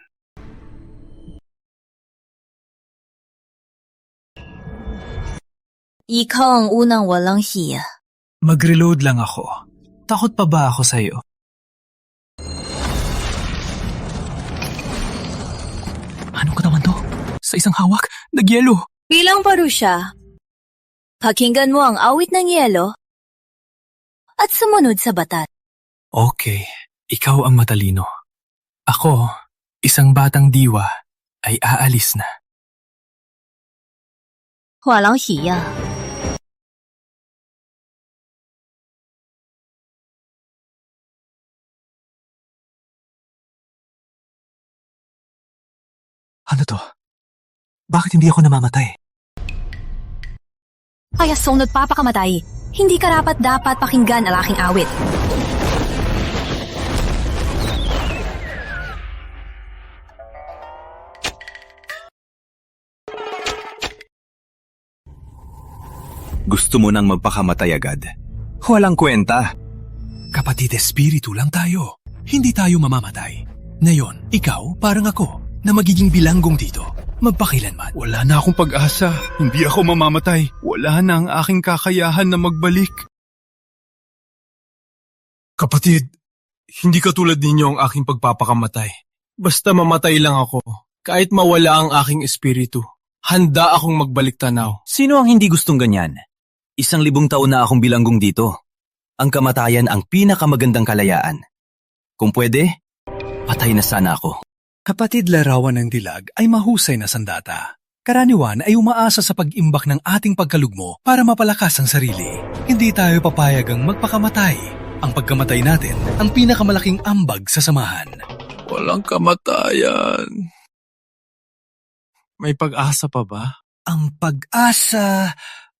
Ikaw ang unang walang hiya. Mag-reload lang ako. Takot pa ba ako sa'yo? Ano ka naman to? Sa isang hawak, nagyelo. Bilang parusya, pakinggan mo ang awit ng yelo at sumunod sa batas. Okay, ikaw ang matalino. Ako, isang batang diwa, ay aalis na. Walang hiya. Ano to? Bakit hindi ako namamatay? Kaya sunod papakamatay. Hindi karapat dapat pakinggan ang aking awit. Gusto mo nang magpakamatay agad? Walang kwenta. Kapatid espiritu lang tayo. Hindi tayo mamamatay. Ngayon, ikaw parang ako na magiging bilanggong dito. Magpakilanman. Wala na akong pag-asa. Hindi ako mamamatay. Wala na ang aking kakayahan na magbalik. Kapatid, hindi katulad ninyo ang aking pagpapakamatay. Basta mamatay lang ako. Kahit mawala ang aking espiritu. Handa akong magbalik tanaw. Sino ang hindi gustong ganyan? 1,000 taon na akong bilanggong dito. Ang kamatayan ang pinakamagandang kalayaan. Kung pwede, patay na sana ako. Kapatid larawan ng dilag ay mahusay na sandata. Karaniwan ay umaasa sa pag-imbak ng ating pagkalugmo para mapalakas ang sarili. Hindi tayo papayagang magpakamatay. Ang pagkamatay natin ang pinakamalaking ambag sa samahan. Walang kamatayan. May pag-asa pa ba? Ang pag-asa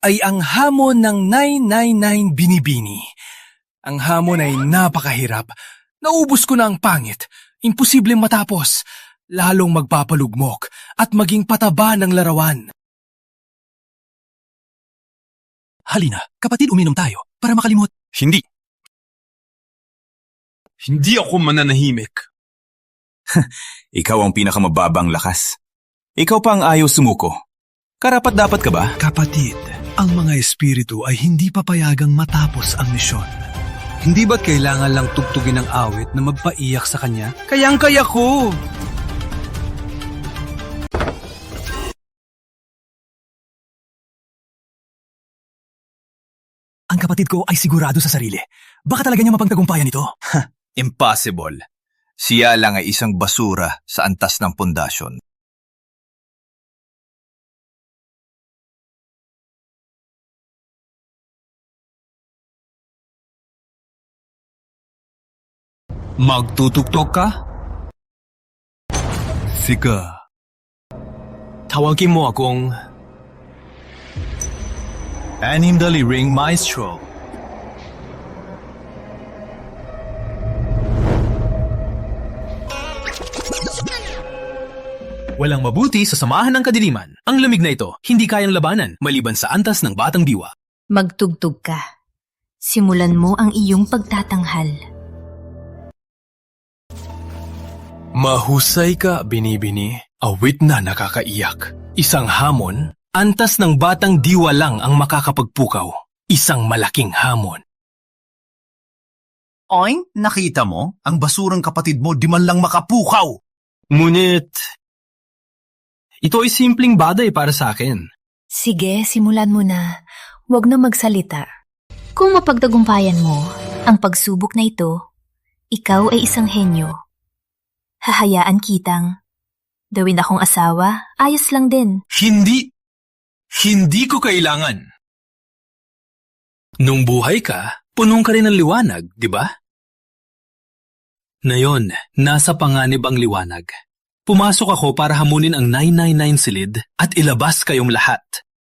ay ang hamon ng 999 binibini. Ang hamon ay napakahirap. Naubos ko na ang pangit. Imposibleng matapos. Lalong magpapalugmok at maging pataba ng larawan. Halina, kapatid, uminom tayo para makalimot. Hindi. Hindi ako mananahimik. Ikaw ang pinakamababang lakas. Ikaw pa ang ayaw sumuko. Karapat-dapat ka ba? Kapatid, ang mga espiritu ay hindi papayagang matapos ang misyon. Hindi ba't kailangan lang tugtugin ang awit na magpaiyak sa kanya? Kayang-kaya ko! Ang kapatid ko ay sigurado sa sarili. Baka talaga niya mapagtagumpayan ito. Impossible. Siya lang ay isang basura sa antas ng pundasyon. Magtutugtog ka? Sige. Tawagin mo akong Anim Dali Ring Maestro. Walang mabuti sa samahan ng kadiliman. Ang lamig na ito, hindi kayang labanan maliban sa antas ng batang diwa. Magtugtog ka. Simulan mo ang iyong pagtatanghal. Mahusay ka, Binibini. Awit na nakakaiyak. Isang hamon, antas ng batang diwa lang ang makakapagpukaw. Isang malaking hamon. Oing, nakita mo? Ang basurang kapatid mo di man lang makapukaw. Ngunit, ito ay simpleng bagay para sa akin. Sige, simulan mo na. Huwag na magsalita. Kung mapagtagumpayan mo ang pagsubok na ito, ikaw ay isang henyo. Hahayaan kitang gawin akong asawa, ayos lang din. Hindi ko kailangan. Nung buhay ka, punong ka rin ng liwanag, di ba? Ngayon, nasa panganib ang liwanag. Pumasok ako para hamunin ang 999 silid at ilabas kayong lahat.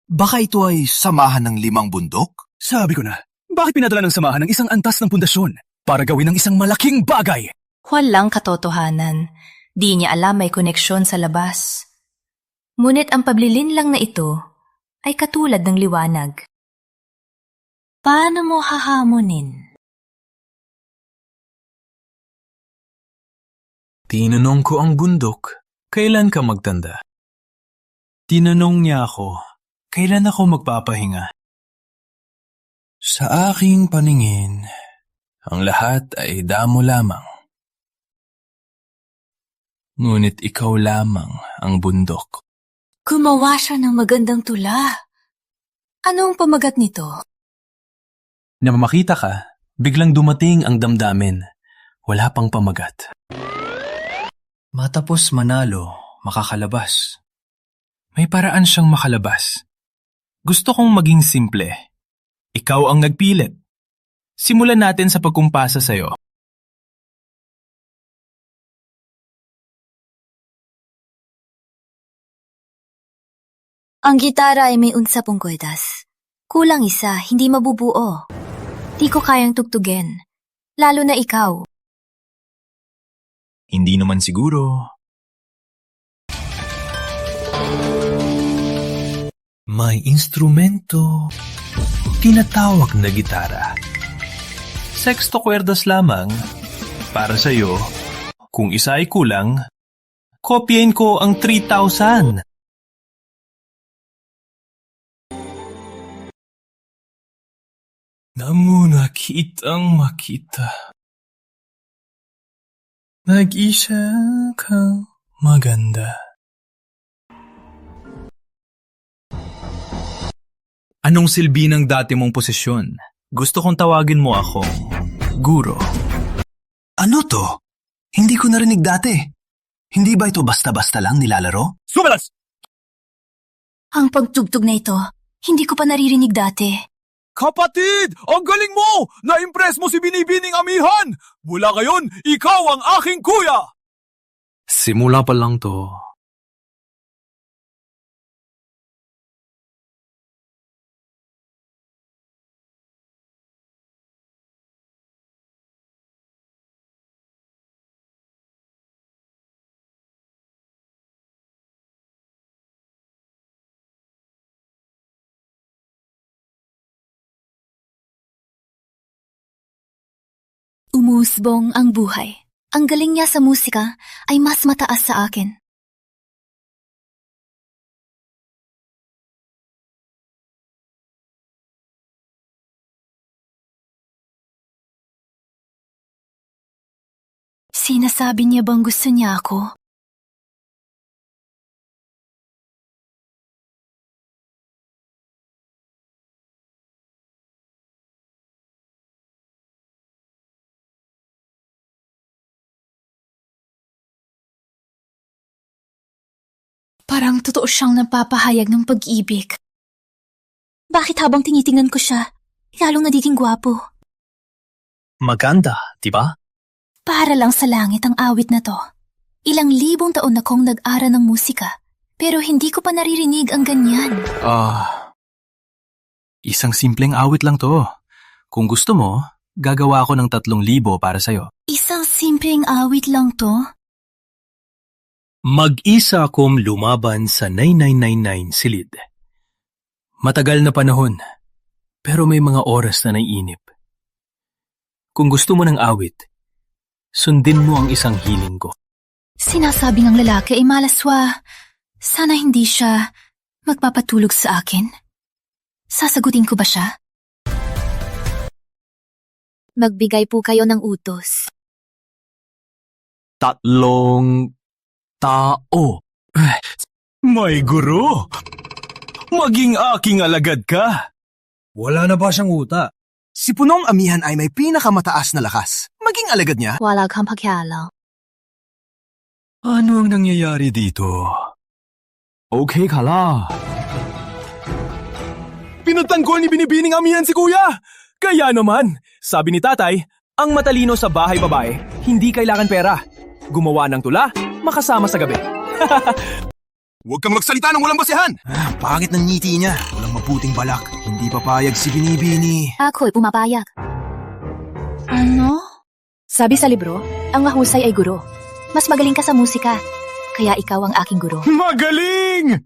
Baka ito ay samahan ng 5 bundok? Sabi ko na, bakit pinadala ng samahan ng isang antas ng pundasyon para gawin ng isang malaking bagay? Walang katotohanan. Di niya alam may koneksyon sa labas. Ngunit ang pablilinlang na ito ay katulad ng liwanag. Paano mo hahamunin? Tinanong ko ang bundok, kailan ka magtanda? Tinanong niya ako, kailan ako magpapahinga? Sa aking paningin, ang lahat ay damo lamang. Ngunit ikaw lamang ang bundok. Gumawa siya ng magandang tula. Anong pamagat nito? Na makita ka, biglang dumating ang damdamin. Wala pang pamagat. Matapos manalo, makakalabas. May paraan siyang makalabas. Gusto kong maging simple. Ikaw ang nagpilit. Simulan natin sa pagkumpasa sa'yo. Ang gitara ay may unsapong kwedas. Kulang isa, hindi mabubuo. Di ko kayang tugtugin. Lalo na ikaw. Hindi naman siguro. May instrumento, tinatawag na gitara. Sexto kwerdas lamang. Para sa'yo, kung isa ay kulang, kopyahin ko ang 3,000. Namuna kitang makita. Nag-isa kang maganda. Anong silbi ng dati mong posisyon? Gusto kong tawagin mo akong guro. Ano to? Hindi ko narinig dati. Hindi ba ito basta-basta lang nilalaro? Sumalas! Ang pagtugtog na ito, hindi ko pa naririnig dati. Kapatid! Ang galing mo! Na-impress mo si Binibining Amihan! Mula ngayon, ikaw ang aking kuya! Simula pa lang to. Umusbong ang buhay. Ang galing niya sa musika ay mas mataas sa akin. Sinasabi niya bang gusto niya ako? Parang totoo siyang nagpapahayag ng pag-ibig. Bakit habang tinitingnan ko siya, lalong nagiging gwapo? Maganda, di ba? Para lang sa langit ang awit na to. Ilang libong taon na kong nag-aral ng musika, pero hindi ko pa naririnig ang ganyan. Isang simpleng awit lang to. Kung gusto mo, gagawa ako ng 3,000 para sa'yo. Isang simpleng awit lang to? Mag-isa akong lumaban sa 9999 silid. Matagal na panahon, pero may mga oras na naiinip. Kung gusto mo ng awit, sundin mo ang isang hiling ko. Sinasabi ng lalaki ay malaswa. Sana hindi siya magpapatulog sa akin. Sasagutin ko ba siya? Magbigay po kayo ng utos. 3 tao. May guro! Maging aking alagad ka! Wala na ba siyang uta? Si Punong Amihan ay may pinakamataas na lakas. Maging alagad niya. Wala kang pakialam. Ano ang nangyayari dito? Okay ka la. Pinatanggol ni Binibining Amihan si Kuya! Kaya naman, sabi ni tatay, ang matalino sa bahay babae, hindi kailangan pera. Gumawa ng tula, makasama sa gabi. Huwag kang magsalita ng walang basehan! Pangit ng ngiti niya. Walang mabuting balak. Hindi papayag si Binibini. Ako'y pumapayag. Ano? Sabi sa libro, ang mahusay ay guro. Mas magaling ka sa musika, kaya ikaw ang aking guro. Magaling!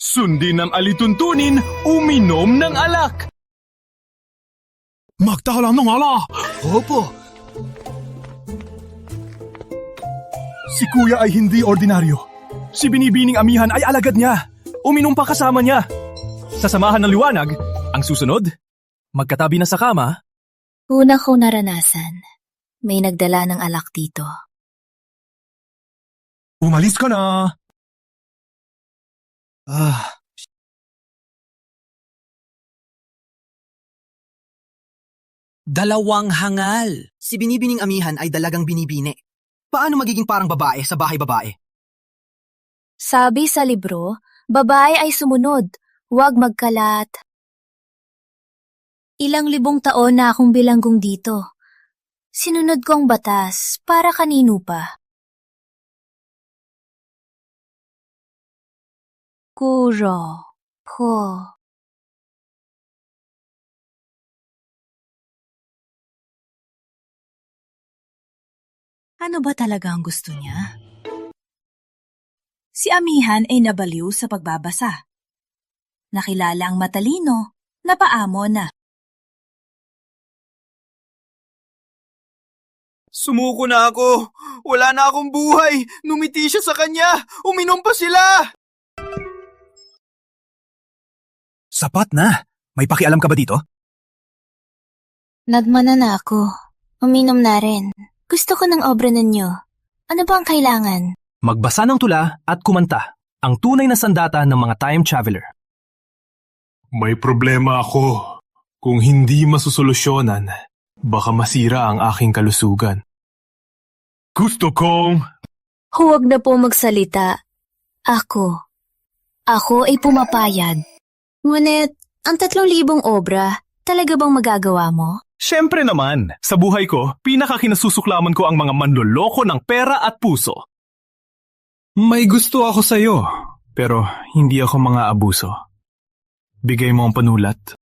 Sundin ang alituntunin, uminom ng alak. Magtahalang ng ala! Opo. Si Kuya ay hindi ordinaryo. Si Binibining Amihan ay alagad niya. Uminom pa kasama niya. Sa samahan ng liwanag, ang susunod, magkatabi na sa kama. Una ko naranasan, may nagdala ng alak dito. Umalis ka na! Dalawang hangal. Si Binibining Amihan ay dalagang binibini. Paano magiging parang babae sa bahay-babae? Sabi sa libro, babae ay sumunod, huwag magkalat. Ilang libong taon na akong bilanggong dito. Sinunod ko ang batas, para kanino pa? Guro ko. Ano ba talaga ang gusto niya? Si Amihan ay nabaliw sa pagbabasa. Nakilala ang matalino, napaamo na. Sumuko na ako. Wala na akong buhay. Numiti siya sa kanya. Uminom pa sila. Sapat na. May pakialam ka ba dito? Nadmanan na ako. Uminom na rin. Gusto ko ng obra ninyo. Ano ba ang kailangan? Magbasa ng tula at kumanta. Ang tunay na sandata ng mga time traveler. May problema ako. Kung hindi masusolusyonan, baka masira ang aking kalusugan. Gusto kong... Huwag na po magsalita. Ako ay pumapayag. Ngunit, ang 3,000 obra, talaga bang magagawa mo? Siyempre naman, sa buhay ko, pinakakinasusuklaman ko ang mga manloloko ng pera at puso. May gusto ako sa'yo, pero hindi ako mga abuso. Bigay mo ang panulat.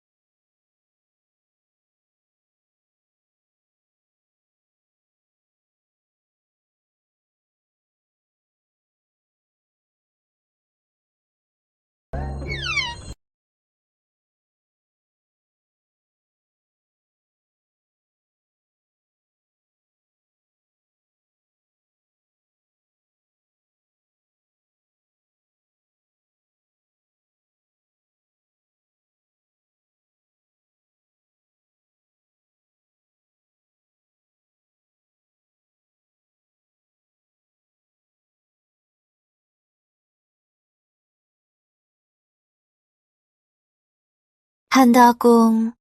Handa akong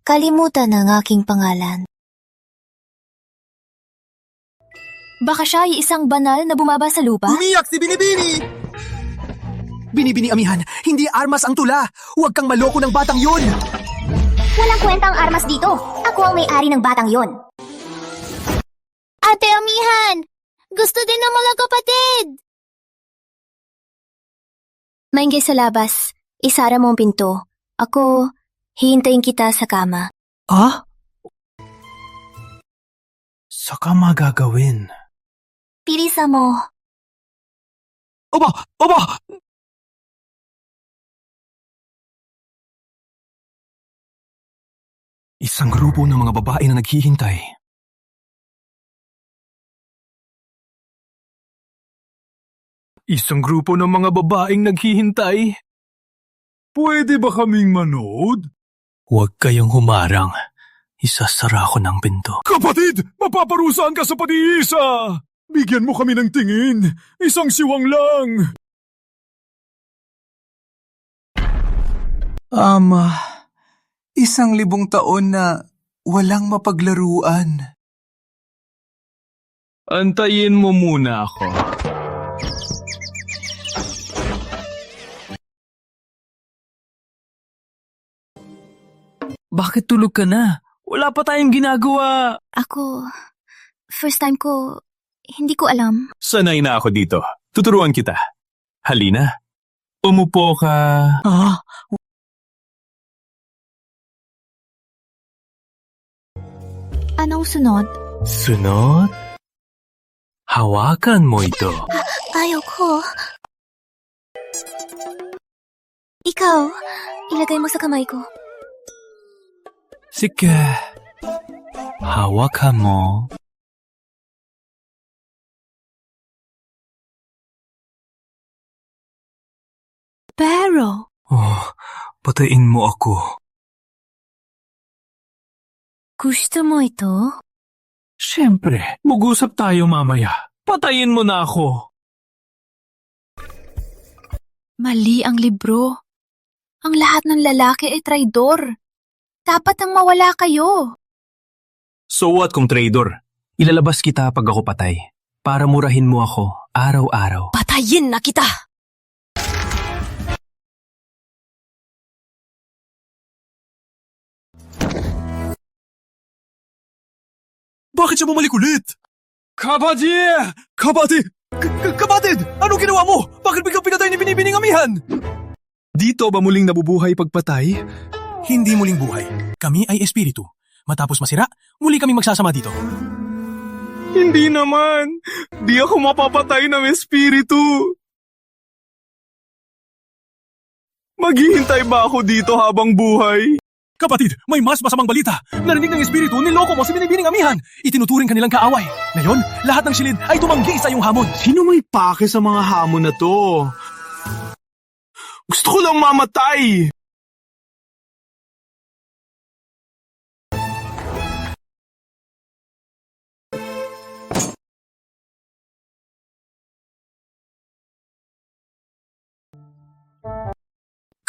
kalimutan ang aking pangalan. Baka siya ay isang banal na bumaba sa lupa? Umiyak si Binibini! Binibini amihan, hindi armas ang tula. Huwag kang maloko ng batang yun. Walang kwentang armas dito. Ako ang may-ari ng batang yon. Ate amihan! Gusto din ng mga kapatid! Maingay sa labas. Isara mo ang pinto. Ako, hihintayin kita sa kama. Ah? Saka magagawin. Pilisa mo. Aba! Aba! Isang grupo ng mga babae na naghihintay. Isang grupo ng mga babaeng naghihintay. Pwede ba kaming manood? Huwag kayong humarang. Isasara ko ng pinto. Kapatid! Mapaparusahan ka sa pag-iisa! Bigyan mo kami ng tingin. Isang siwang lang. Ama, 1,000 taon na walang mapaglaruan. Antayin mo muna ako. Bakit tulog ka na? Wala pa tayong ginagawa. Ako, first time ko, hindi ko alam. Sanay na ako dito. Tuturuan kita. Halina. Umupo ka. Ah? Anong sunod? Sunod? Hawakan mo ito. Ayaw ko. Ikaw, ilagay mo sa kamay ko. Sige. Hawakan mo. Pero, Oh, patayin mo ako. gusto mo ito? Siyempre, mag-usap tayo mamaya. Patayin mo na ako. Mali ang libro. Ang lahat ng lalaki ay traidor. Dapat ang mawala kayo. So what kung traitor? Ilalabas kita pag ako patay. Para murahin mo ako araw-araw. Patayin na kita! Bakit siya bumalik ulit? Kapatid! Kapatid! Kapatid! Anong ginawa mo? Bakit biglang pinatay ni Binibining amihan? Dito ba muling nabubuhay pagpatay? Hindi muling buhay. Kami ay espiritu. Matapos masira, muli kami magsasama dito. Hindi naman. Di ako mapapatay ng espiritu. Maghihintay ba ako dito habang buhay? Kapatid, may mas masamang balita. Narinig ng espiritu, niloko mo si Binibining amihan. Itinuturing kanilang kaaway. Ngayon, lahat ng silid ay tumanggi sa iyong hamon. Sino may pake sa mga hamon na to? Gusto ko lang mamatay.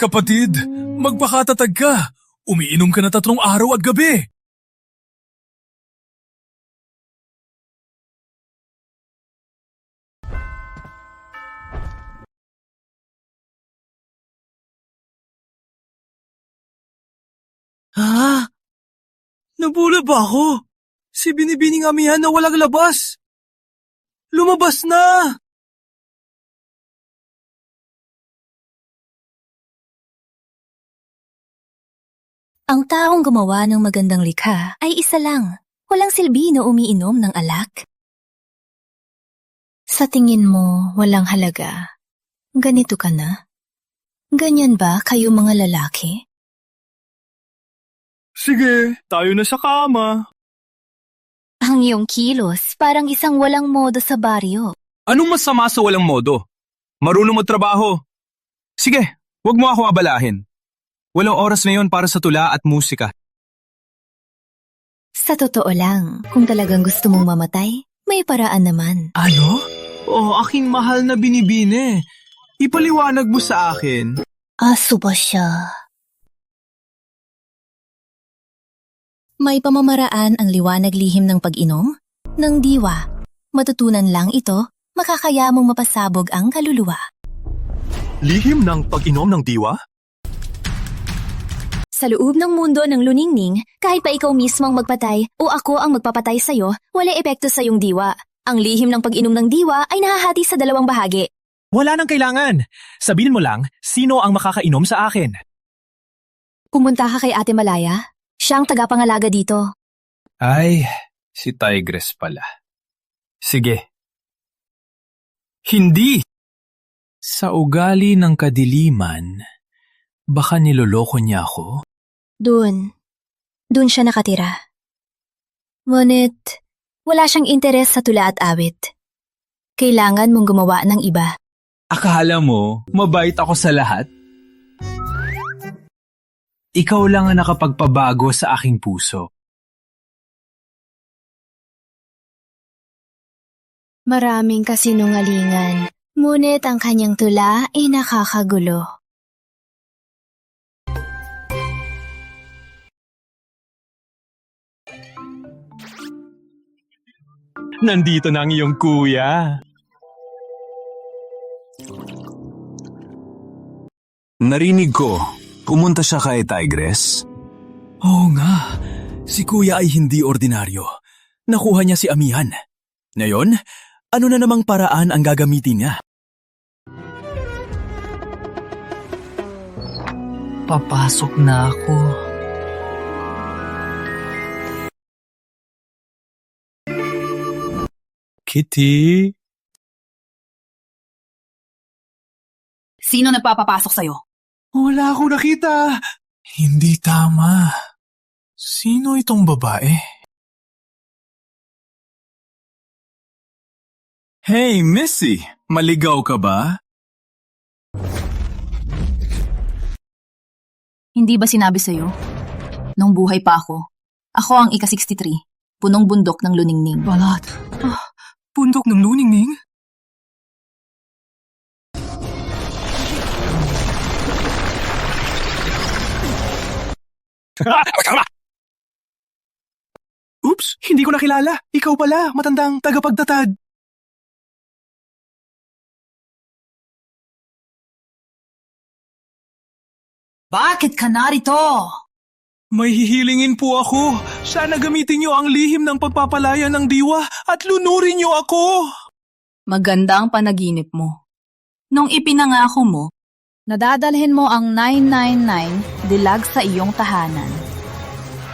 Kapatid, magpakatatag ka. Umiinom ka na 3 araw at gabi. Ha? Nabula ba ako? Si Binibining amihan na walang labas. Lumabas na! Ang taong gumawa ng magandang likha ay isa lang. Walang silbi na umiinom ng alak. Sa tingin mo, walang halaga. Ganito ka na? Ganyan ba kayo mga lalaki? Sige, tayo na sa kama. Ang iyong kilos parang isang walang modo sa baryo. Anong masama sa walang modo? Marunong mo trabaho. Sige, wag mo ako abalahin. Walang oras ngayon para sa tula at musika. Sa totoo lang, kung talagang gusto mong mamatay, may paraan naman. Ano? Oh, aking mahal na Binibini. Ipaliwanag mo sa akin. Aso ba siya? May pamamaraan ang liwanag lihim ng pag-inom ng diwa. Matutunan lang ito, makakaya mong mapasabog ang kaluluwa. Lihim ng pag-inom ng diwa? Sa loob ng mundo ng luningning, kahit pa ikaw mismo ang magpatay o ako ang magpapatay sa'yo, wala epekto sa iyong diwa. Ang lihim ng pag-inom ng diwa ay nahahati sa dalawang bahagi. Wala nang kailangan. Sabihin mo lang, sino ang makakainom sa akin? Pumunta ka kay Ate Malaya. Siya ang tagapangalaga dito. Ay, si Tigress pala. Sige. Hindi! Sa ugali ng kadiliman, baka niloloko niya ako? Doon siya nakatira. Ngunit, wala siyang interes sa tula at awit. Kailangan mong gumawa ng iba. Akala mo, mabait ako sa lahat? Ikaw lang ang nakapagpabago sa aking puso. Maraming kasinungalingan, ngunit ang kanyang tula ay nakakagulo. Nandito na ang iyong kuya. Narinig ko, pumunta siya kay Tigress. Oo nga, si kuya ay hindi ordinaryo. Nakuha niya si Amihan. Ngayon, ano na namang paraan ang gagamitin niya? Papasok na ako. Kitty? Sino nagpapapasok sa'yo? Wala akong nakita. Hindi tama. Sino itong babae? Hey, Missy! Maligaw ka ba? Hindi ba sinabi sa'yo? Nung buhay pa ako ang ika-63, punong bundok ng luningning. Balat. Bundok ng luningning? Oops, hindi ko nakilala. Ikaw pala, matandang tagapagtatag. Bakit ka narito? May hihilingin po ako. Sana gamitin niyo ang lihim ng pagpapalaya ng diwa at lunurin niyo ako. Maganda ang panaginip mo. Nung ipinangako mo, nadadalhin mo ang 999 dilag sa iyong tahanan.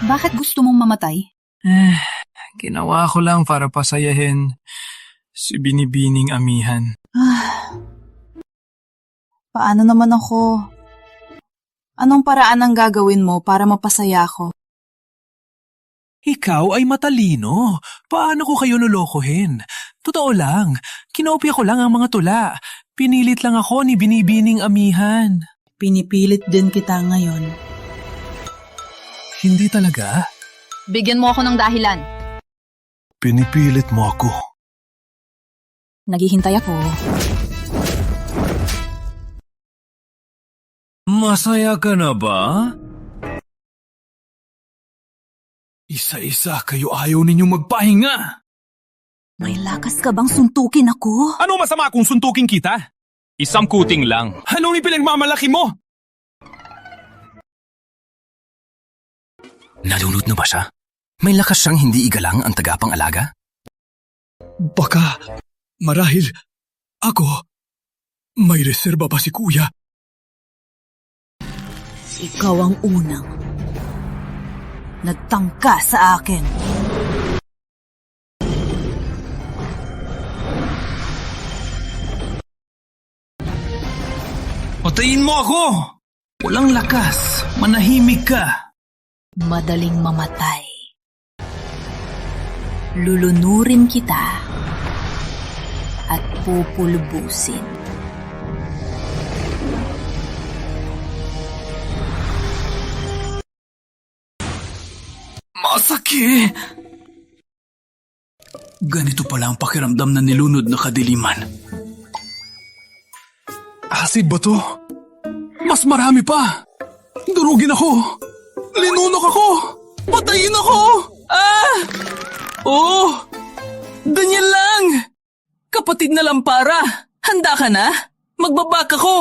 Bakit gusto mong mamatay? Ginawa ko lang para pasayahin si Binibining Amihan. Paano naman ako? Anong paraan ang gagawin mo para mapasaya ko? Ikaw ay matalino. Paano ko kayo nulokohin? Totoo lang, kinopya ko lang ang mga tula. Pinilit lang ako ni Binibining Amihan. Pinipilit din kita ngayon. Hindi talaga? Bigyan mo ako ng dahilan. Pinipilit mo ako. Naghihintay ako. Masaya ka na ba? Isa-isa kayo ayaw ninyong magpahinga. May lakas ka bang suntukin ako? Ano masama kung suntukin kita? Isang kuting lang. Anong ipinagmamalaki mo? Nalulod na ba siya? May lakas siyang hindi igalang ang tagapang-alaga? Baka, marahil, ako, may reserba pa si kuya. Ikaw ang unang nagtangka sa akin. Patayin mo ako! Walang lakas. Manahimik ka. Madaling mamatay. Lulunurin kita at pupulbusin. Masakit! Ganito pala ang pakiramdam na nilunod na kadiliman. Acid ba to? Mas marami pa! Durugin ako! Linunok ako! Patayin ako! Ah! Oh! Ganyan lang! Kapatid na Lampara, handa ka na? Magbabak ako!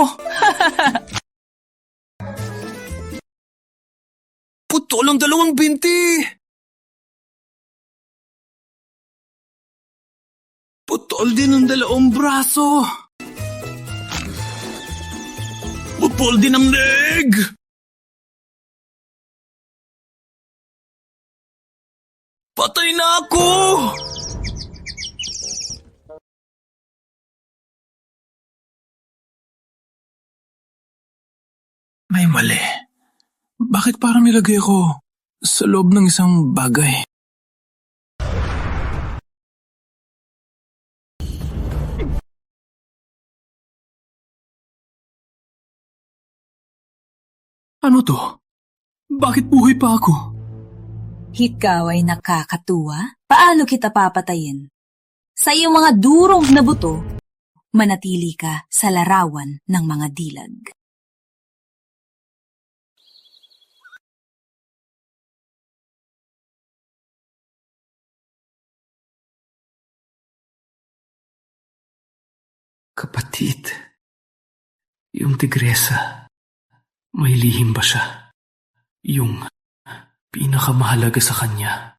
Putol ang dalawang binti! Putol din ang dalawang braso! Putol din ang leg! Patay na ako! May mali. Bakit parang nilagay ko sa loob ng isang bagay? Ano to? Bakit buhay pa ako? Ikaw ay nakakatuwa? Paano kita papatayin? Sa iyong mga durog na buto, manatili ka sa larawan ng mga dilag. Kapatid, yung tigresa, may lihim ba siya? Yung pinakamahalaga sa kanya.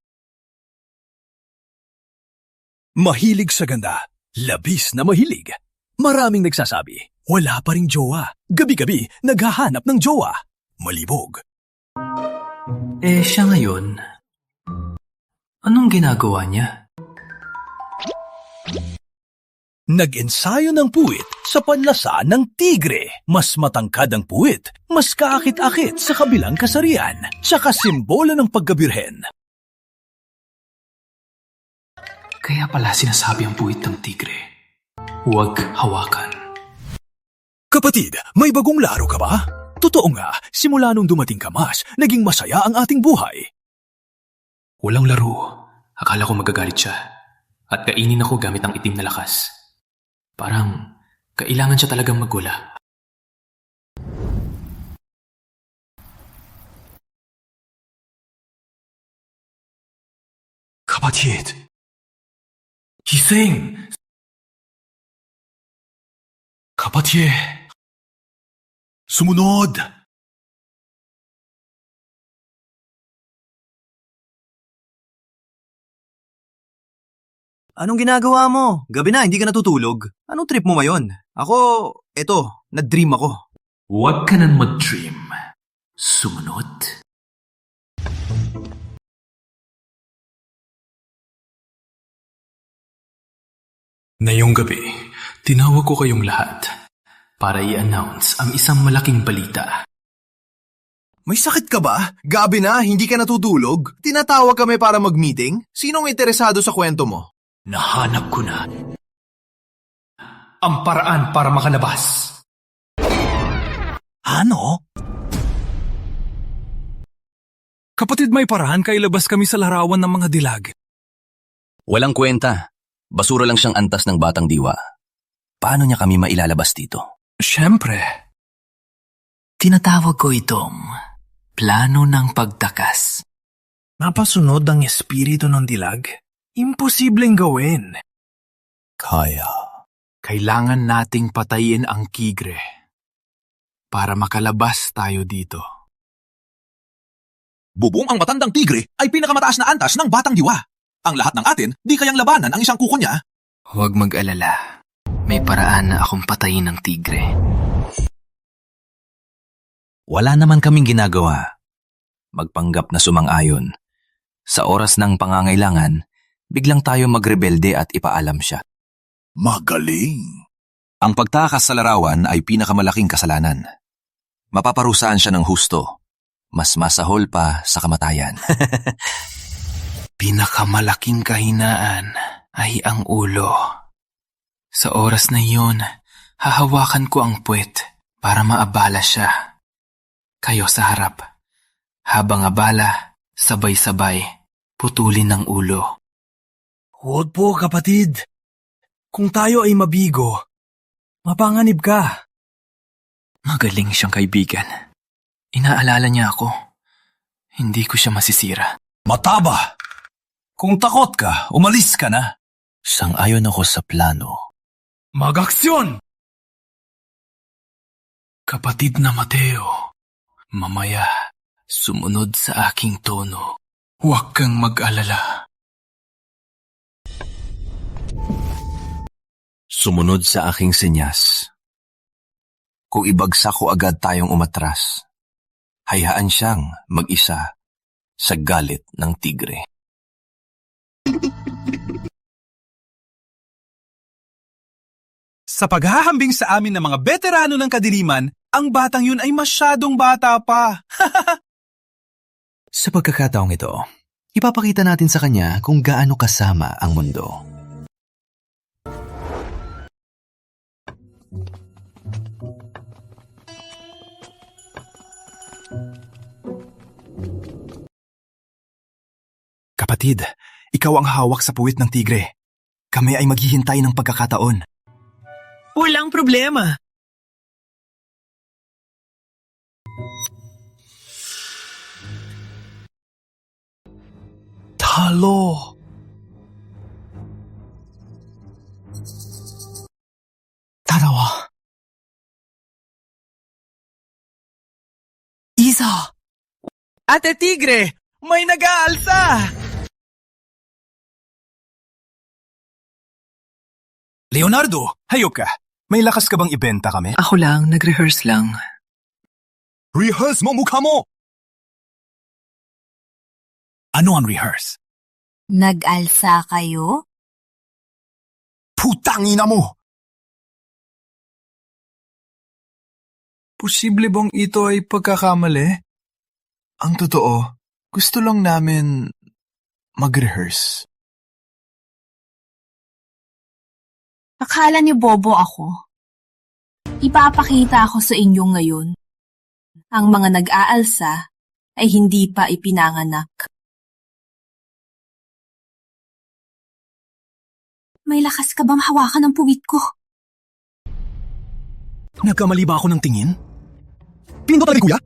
Mahilig sa ganda. Labis na mahilig. Maraming nagsasabi, wala pa ring jowa. Gabi-gabi, naghahanap ng jowa. Malibog. Siya ngayon, anong ginagawa niya? Nag-ensayo ng puwit sa panlasa ng tigre. Mas matangkad ang puwit, mas kaakit-akit sa kabilang kasarian, tsaka simbolo ng pagkabirhen. Kaya pala sinasabi ang puwit ng tigre, huwag hawakan. Kapatid, may bagong laro ka ba? Totoo nga, simula nung dumating ka mas, naging masaya ang ating buhay. Walang laro. Akala ko magagalit siya. At kainin ako gamit ang itim na lakas. Parang kailangan siya talagang magwala. Kapatid. Gising! Kapatid. Sumunod! Anong ginagawa mo? Gabi na, hindi ka natutulog. Anong trip mo ngayon? Ako, eto, nag-dream ako. Huwag ka nang mag-dream. Sumunod. Ngayong gabi, tinawag ko kayong lahat para i-announce ang isang malaking balita. May sakit ka ba? Gabi na, hindi ka natutulog? Tinatawag kami para mag-meeting? Sinong interesado sa kwento mo? Nahanap ko na ang paraan para makalabas. Ano? Kapatid, may paraan kailabas kami sa larawan ng mga dilag. Walang kwenta. Basura lang siyang antas ng batang diwa. Paano niya kami mailalabas dito? Siyempre. Tinatawag ko itong plano ng pagtakas. Napasunod ang espiritu ng dilag? Imposibleng gawin. Kaya. Kailangan nating patayin ang tigre para makalabas tayo dito. Bubong ang matandang tigre ay pinakamataas na antas ng batang diwa. Ang lahat ng atin, di kayang labanan ang isang kuko niya. Huwag mag-alala. May paraan na akong patayin ng tigre. Wala naman kaming ginagawa. Magpanggap na sumang-ayon. Sa oras ng pangangailangan, biglang tayo magrebelde at ipaalam siya. Magaling. Ang pagtakas sa larawan ay pinakamalaking kasalanan. Mapaparusahan siya ng husto. Mas masahol pa sa kamatayan. Pinakamalaking kahinaan ay ang ulo. Sa oras na iyon, hahawakan ko ang puwet para maabala siya. Kayo sa harap. Habang abala, sabay-sabay, putulin ang ulo. Huwag po, kapatid. Kung tayo ay mabigo, mapanganib ka. Magaling siyang kaibigan. Inaalala niya ako. Hindi ko siya masisira. Mataba! Kung takot ka, umalis ka na. Sang-ayon ako sa plano. Mag-aksyon! Kapatid na Mateo, mamaya, sumunod sa aking tono. Huwag kang mag-alala. Sumunod sa aking senyas. Kung ibagsak ko agad tayong umatras, hayaan siyang mag-isa sa galit ng tigre. Sa paghahambing sa amin ng mga veterano ng kadiliman, ang batang yun ay masyadong bata pa. Sa pagkakataong ito, ipapakita natin sa kanya kung gaano kasama ang mundo. Kapatid, ikaw ang hawak sa puwit ng tigre. Kami ay maghihintay ng pagkakataon. Walang problema. Talo! Tarawa! Isa! Ate Tigre, may nag-aalsa! Leonardo, hayop ka. May lakas ka bang ibenta kami? Ako lang, nag-rehearse lang. Rehearse mo mukha mo! Ano ang rehearse? Nag-alsa kayo? Putangina mo! Posible bang ito ay pagkakamali? Ang totoo, gusto lang namin mag-rehearse. Akala niyo bobo ako. Ipapakita ako sa inyo ngayon. Ang mga nag-aalsa ay hindi pa ipinanganak. May lakas ka bang hawakan ng puwit ko? Nagkamali ba ako ng tingin? Pindot na kuya?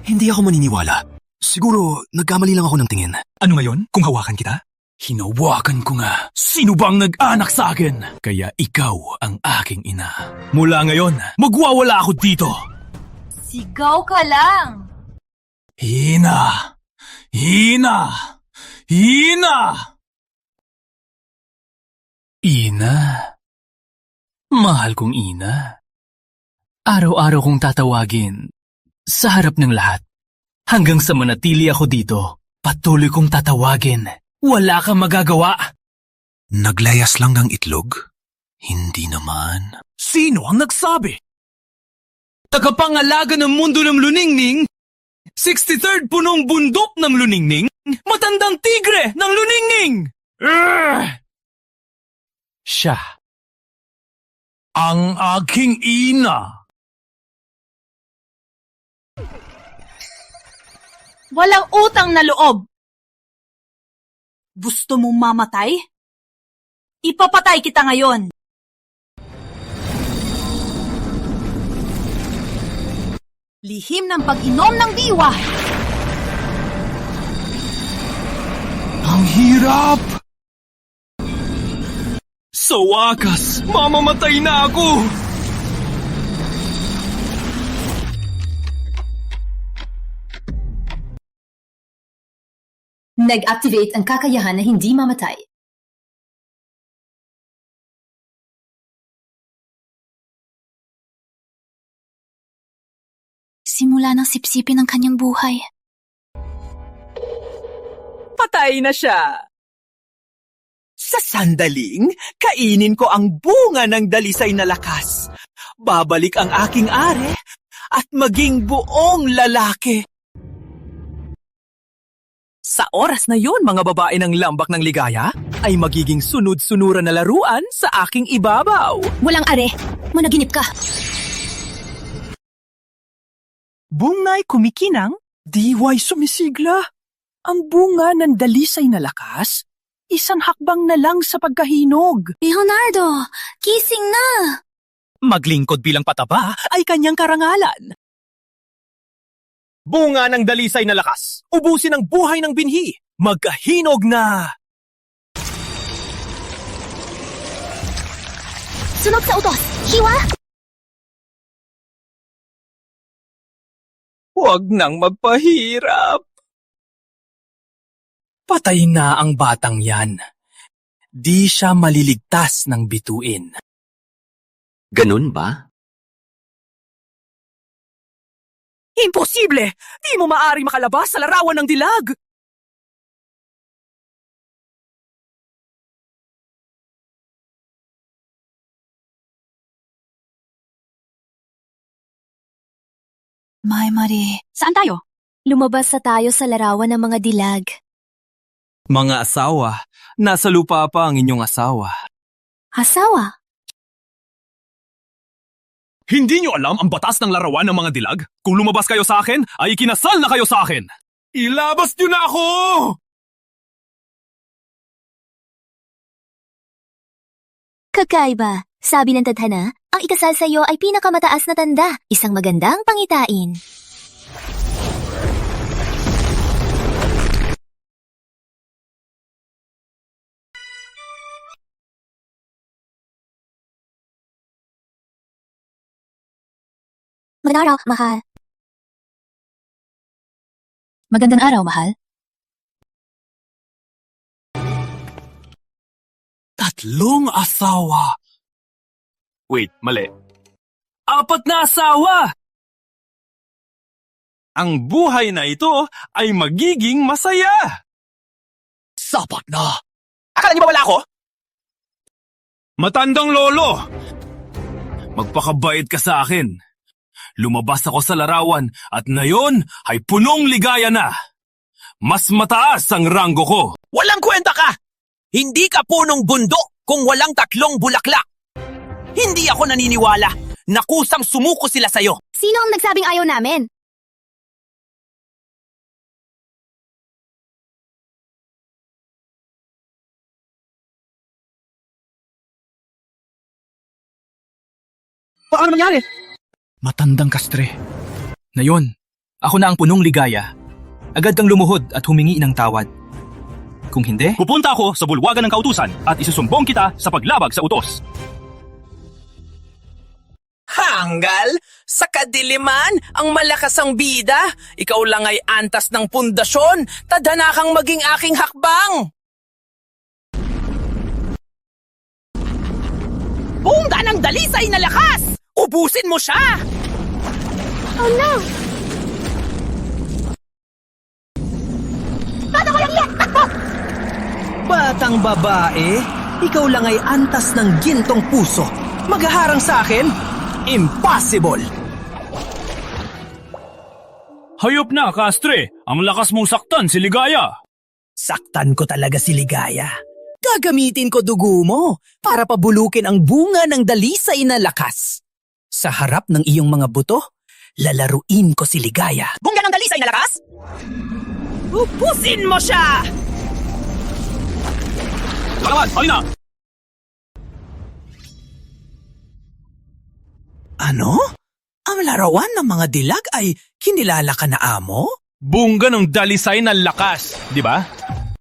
Hindi ako maniniwala. Siguro, nagkamali lang ako ng tingin. Ano ngayon kung hawakan kita? Hinawakan ko nga. Sino bang nag-anak sa akin? Kaya ikaw ang aking ina. Mula ngayon, magwawala ako dito. Sigaw ka lang! Hina! Hina! Hina! Ina. Mahal kong ina. Araw-araw kong tatawagin sa harap ng lahat. Hanggang sa manatili ako dito, patuloy kong tatawagin. Wala kang magagawa. Naglayas lang ng itlog? Hindi naman. Sino ang nagsabi? Tagapangalaga ng mundo ng Luningning? 63rd punong bundok ng Luningning? Matandang tigre ng Luningning! Siya. Ang aking ina. Walang utang na loob! Gusto mong mamatay? Ipapatay kita ngayon! Lihim ng pag-inom ng diwa! Ang hirap! Sa wakas, mamamatay na ako! Nag-activate ang kakayahan na hindi mamatay. Simula ng sipsipin ng kanyang buhay. Patay na siya. Sa sandaling, kainin ko ang bunga ng dalisay na lakas. Babalik ang aking are at maging buong lalaki. Sa oras na yon, mga babae ng lambak ng ligaya ay magiging sunod-sunuran na laruan sa aking ibabaw. Walang are, managinip ka. Bungay kumikinang, diway sumisigla. Ang bunga ng dalisay na lakas, isang hakbang na lang sa pagkahinog. Leonardo, kising na! Maglingkod bilang pataba ay kanyang karangalan. Bunga ng dalisay na lakas. Ubusin ang buhay ng binhi. Magkahinog na... Sunog sa utos! Hiwa! Huwag nang magpahirap. Patay na ang batang yan. Di siya maliligtas ng bituin. Ganun ba? Imposible! Di mo maaari makalabas sa larawan ng dilag! Mari. Saan tayo? Lumabas na tayo sa larawan ng mga dilag. Mga asawa, nasa lupa pa ang inyong asawa. Asawa? Hindi nyo alam ang batas ng larawan ng mga dilag? Kung lumabas kayo sa akin, ay ikinasal na kayo sa akin! Ilabas nyo na ako! Kakaiba. Sabi ng tadhana, ang ikasal sa iyo ay pinakamataas na tanda, isang magandang pangitain. Magandang araw, mahal. Magandang araw, mahal. Tatlong asawa. Wait, mali. 4 na asawa! Ang buhay na ito ay magiging masaya! Sapat na! Akala niyo ba wala ako? Matandang lolo! Magpakabait ka sa akin. Lumabas ako sa larawan at ngayon ay punong ligaya na. Mas mataas ang ranggo ko. Walang kwenta ka! Hindi ka punong bundok kung walang 3 bulaklak. Hindi ako naniniwala na kusang sumuko sila sa'yo. Sino ang nagsabing ayaw namin? Paano nangyari? Matandang kastre. Ngayon, ako na ang punong ligaya. Agad kang lumuhod at humingi ng tawad. Kung hindi, Pupunta ako sa bulwagan ng kautusan at isusumbong kita sa paglabag sa utos. Hanggal? Sa kadiliman, ang malakas ang bida. Ikaw lang ay antas ng pundasyon. Tadhana kang maging aking hakbang. Bunga ng dalisay na lakas! Ubusin mo siya! Oh no! Paano ko lang yan? Takbo! Batang babae, ikaw lang ay antas ng gintong puso. Maghaharang sa akin? Impossible! Hayop na, Kastre! Ang lakas mong saktan si Ligaya! Saktan ko talaga si Ligaya. Gagamitin ko dugo mo para pabulukin ang bunga ng dalisay na lakas. Sa harap ng iyong mga buto, lalaruin ko si Ligaya. Bunga ng dalisay na lakas? Upusin mo siya! Kalawan, halina! Ano? Ang larawan ng mga dilag ay kinilala ka na amo? Bunga ng dalisay na lakas, di ba?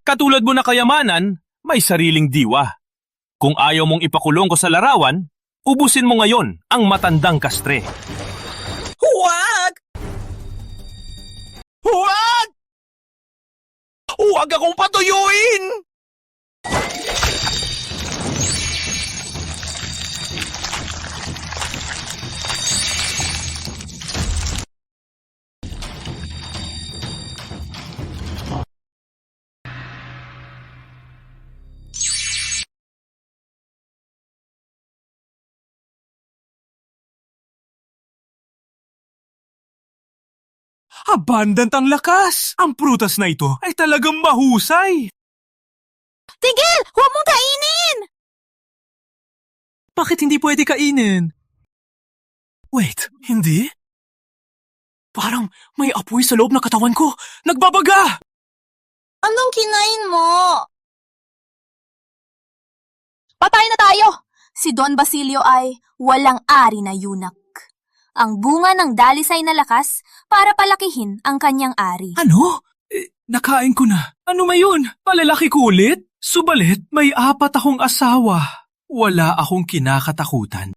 Katulad mo na kayamanan, may sariling diwa. Kung ayaw mong ipakulong ko sa larawan, ubusin mo ngayon ang matandang kastre. Huwag! Huwag! Huwag akong patuyuin! abundant ang lakas! Ang prutas na ito ay talagang mahusay! Tigil! Huwag mong kainin! Bakit hindi pwede kainin? Wait, hindi? Parang may apoy sa loob ng katawan ko. Nagbabaga! Anong kinain mo? Patay na tayo! Si Don Basilio ay walang ari na yunak. ang bunga ng dalisay na lakas para palakihin ang kanyang ari. Ano? Nakain ko na. Ano mayon? Palalaki ko ulit? Subalit, may 4 akong asawa. Wala akong kinakatakutan.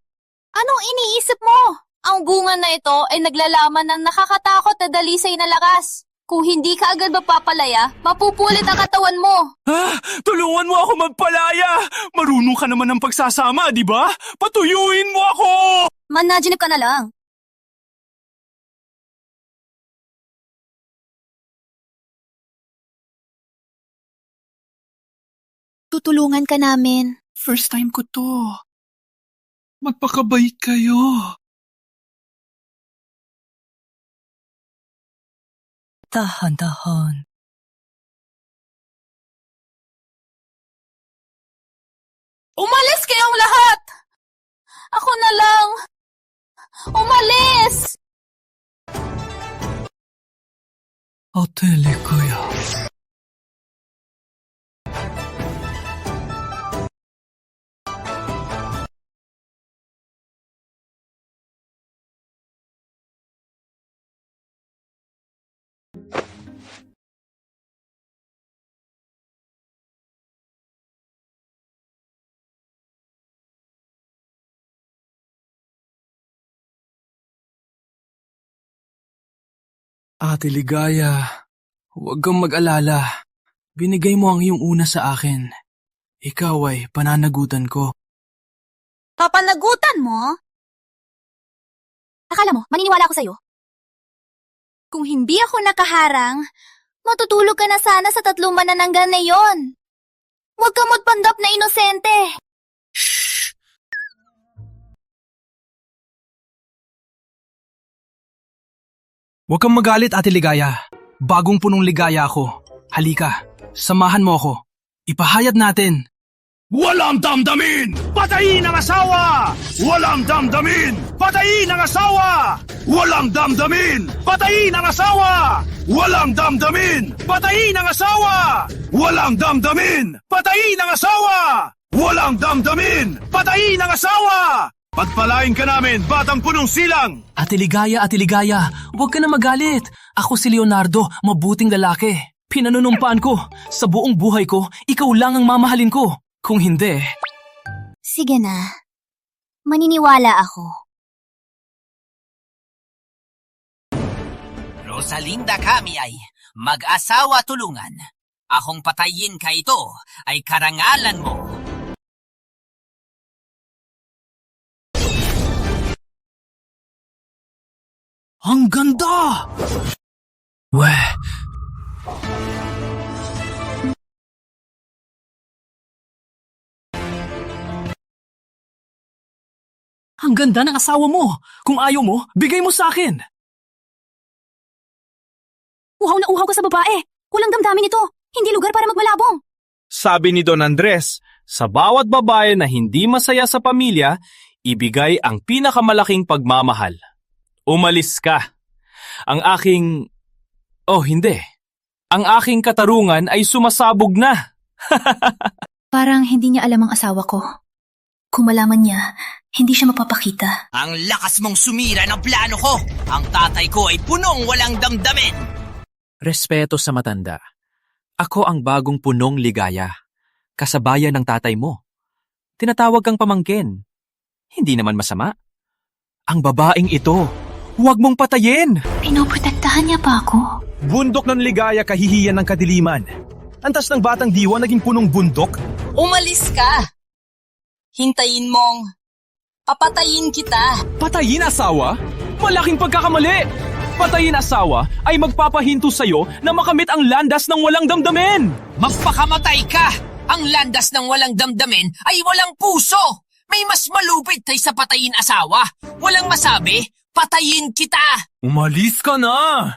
Anong iniisip mo? Ang bunga na ito ay naglalaman ng nakakatakot na dalisay na lakas. Kung hindi ka agad mapapalaya, mapupulit ang katawan mo. Tulungan mo ako magpalaya! Marunong ka naman ng pagsasama, di ba? Patuyuin mo ako! Managinip ka na lang. Tutulungan ka namin. First time ko to. Magpakabait kayo. Dahan-dahan. Umalis kayong lahat! Ako na lang! Umalis! Ate Ligaya. Ate Ligaya, huwag kang mag-alala. Binigay mo ang iyong una sa akin. Ikaw ay pananagutan ko. Papanagutan mo? Akala mo, maniniwala ako sa'yo? Kung hindi ako nakaharang, matutulog ka na sana sa 3 manananggal na yon. Huwag ka magpanggap na inosente. Huwag kang magalit, Ate Ligaya. Bagong punong ligaya ako. Halika, samahan mo ako. Ipahayag natin. Walang damdamin! Patayin ang asawa! Walang damdamin! Patayin ang asawa! Walang damdamin! Patayin ang asawa! Walang damdamin! Patayin ang asawa! Walang damdamin! Patayin ang asawa! Walang damdamin! Patayin ang asawa! Pagpalain ka namin, batang punong silang! Ate Ligaya, huwag ka na magalit. Ako si Leonardo, mabuting lalaki. Pinanunumpaan ko, sa buong buhay ko, ikaw lang ang mamahalin ko. Kung hindi... Sige na. Maniniwala ako. Rosalinda kami ay mag-asawa tulungan. Akong patayin ka ito ay karangalan mo. Ang ganda! Weh... Ang ganda ng asawa mo! Kung ayaw mo, bigay mo sa akin! Uhaw na uhaw ka sa babae! Walang damdamin ito! Hindi lugar para magmalabong! Sabi ni Don Andres, sa bawat babae na hindi masaya sa pamilya, ibigay ang pinakamalaking pagmamahal. Umalis ka. Ang aking... Oh, hindi. Ang aking katarungan ay sumasabog na. Parang hindi niya alam ang asawa ko. Kung malaman niya, hindi siya mapapakita. Ang lakas mong sumira ng plano ko! Ang tatay ko ay punong walang damdamin! Respeto sa matanda. Ako ang bagong punong ligaya. Kasabayan ng tatay mo. Tinatawag kang pamangkin. Hindi naman masama. Ang babaeng ito, huwag mong patayin! Pinoprotektahan niya pa ako? Bundok ng ligaya kahihiyan ng kadiliman. Antas ng batang diwa naging punong bundok? Umalis ka! Hintayin mong papatayin kita. Patayin asawa? Malaking pagkakamali! Patayin asawa ay magpapahinto sa'yo na makamit ang landas ng walang damdamin! Magpakamatay ka! Ang landas ng walang damdamin ay walang puso! May mas malupit kaysa patayin asawa! Walang masabi, patayin kita! Umalis ka na!